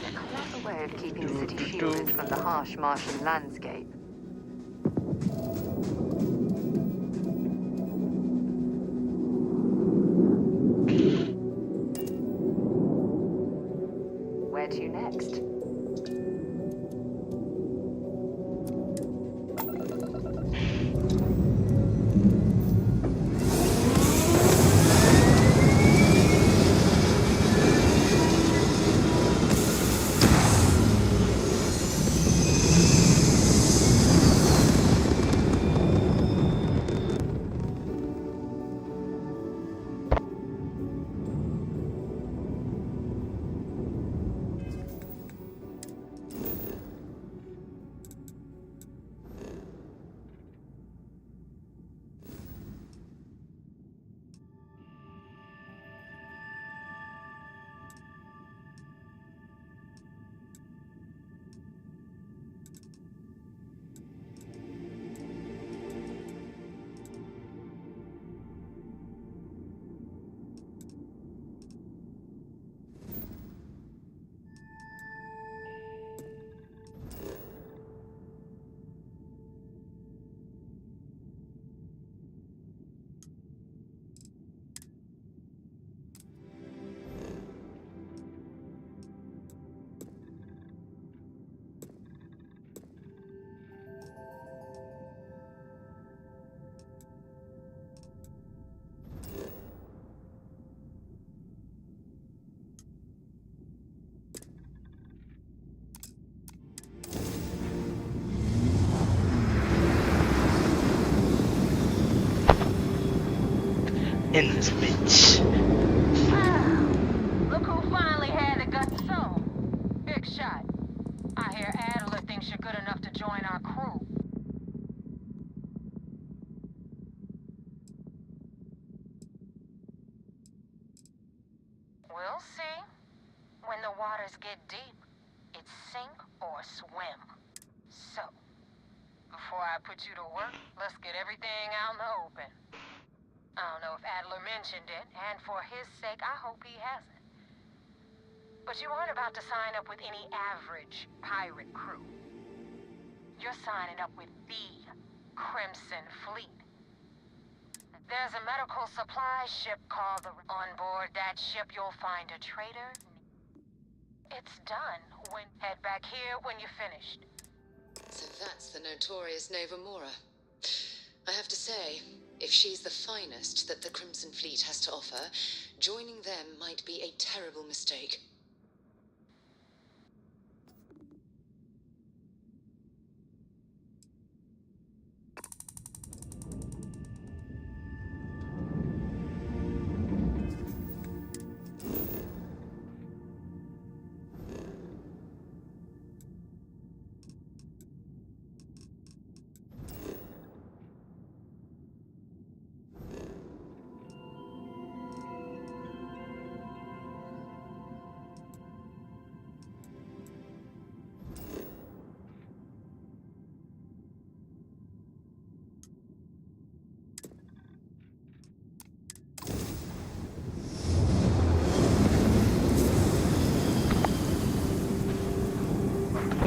A way of keeping the city shielded from the harsh Martian landscape. Where to next? In this bitch. Look who finally had the guts so. Big shot. I hear Adler thinks you're good enough to join our crew. We'll see. When the waters get deep, it's sink or swim. So, before I put you to work, let's get everything out in the open. I don't know if Adler mentioned it, and for his sake, I hope he hasn't. But you aren't about to sign up with any average pirate crew. You're signing up with the Crimson Fleet. There's a medical supply ship called the... On board that ship, you'll find a trader. It's done. Head back here when you're finished. So that's the notorious Nova Mora. I have to say, if she's the finest that the Crimson Fleet has to offer, joining them might be a terrible mistake.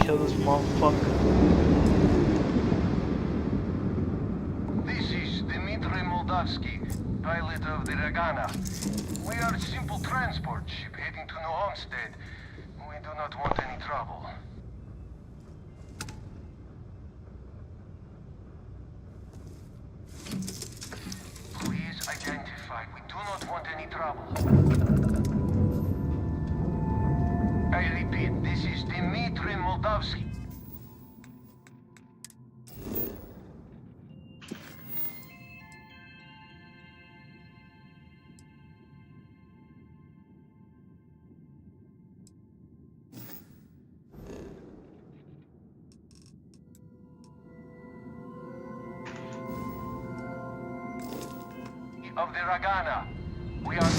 Kill this motherfucker. This is Dmitry Moldavsky, pilot of the Ragana. We are a simple transport ship heading to New Homestead. We do not want any trouble. Please identify. We do not want any trouble. I repeat, this is Dmitry Moldavsky. Of the Ragana. We are...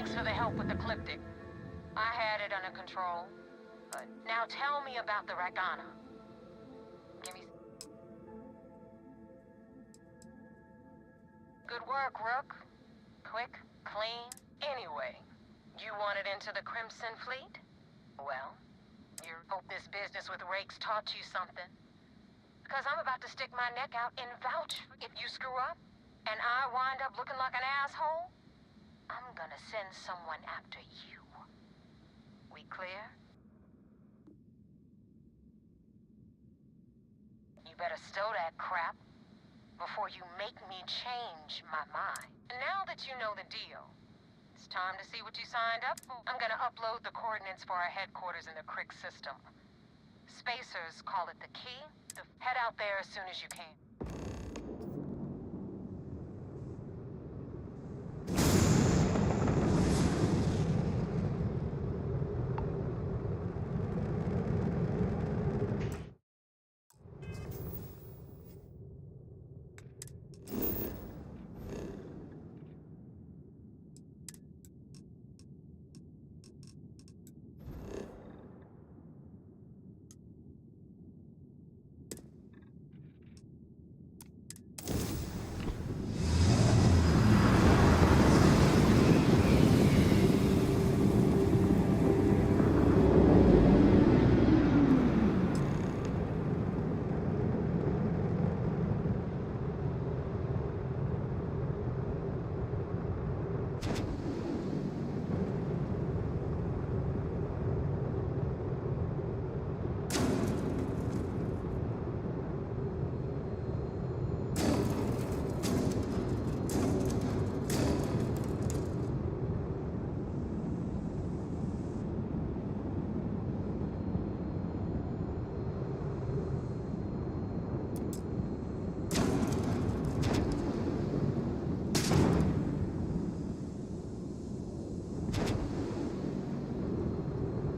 Thanks for the help with the Cliptic. I had it under control. But now tell me about the Ragana. Give me... Good work, Rook. Quick, clean. Anyway, you wanted into the Crimson Fleet? Well, you hope this business with rakes taught you something. Because I'm about to stick my neck out and vouch if you screw up, and I wind up looking like an asshole, I'm gonna send someone after you. We clear? You better stow that crap before you make me change my mind. Now that you know the deal, it's time to see what you signed up for. I'm gonna upload the coordinates for our headquarters in the Crick system. Spacers call it the key. Head out there as soon as you can.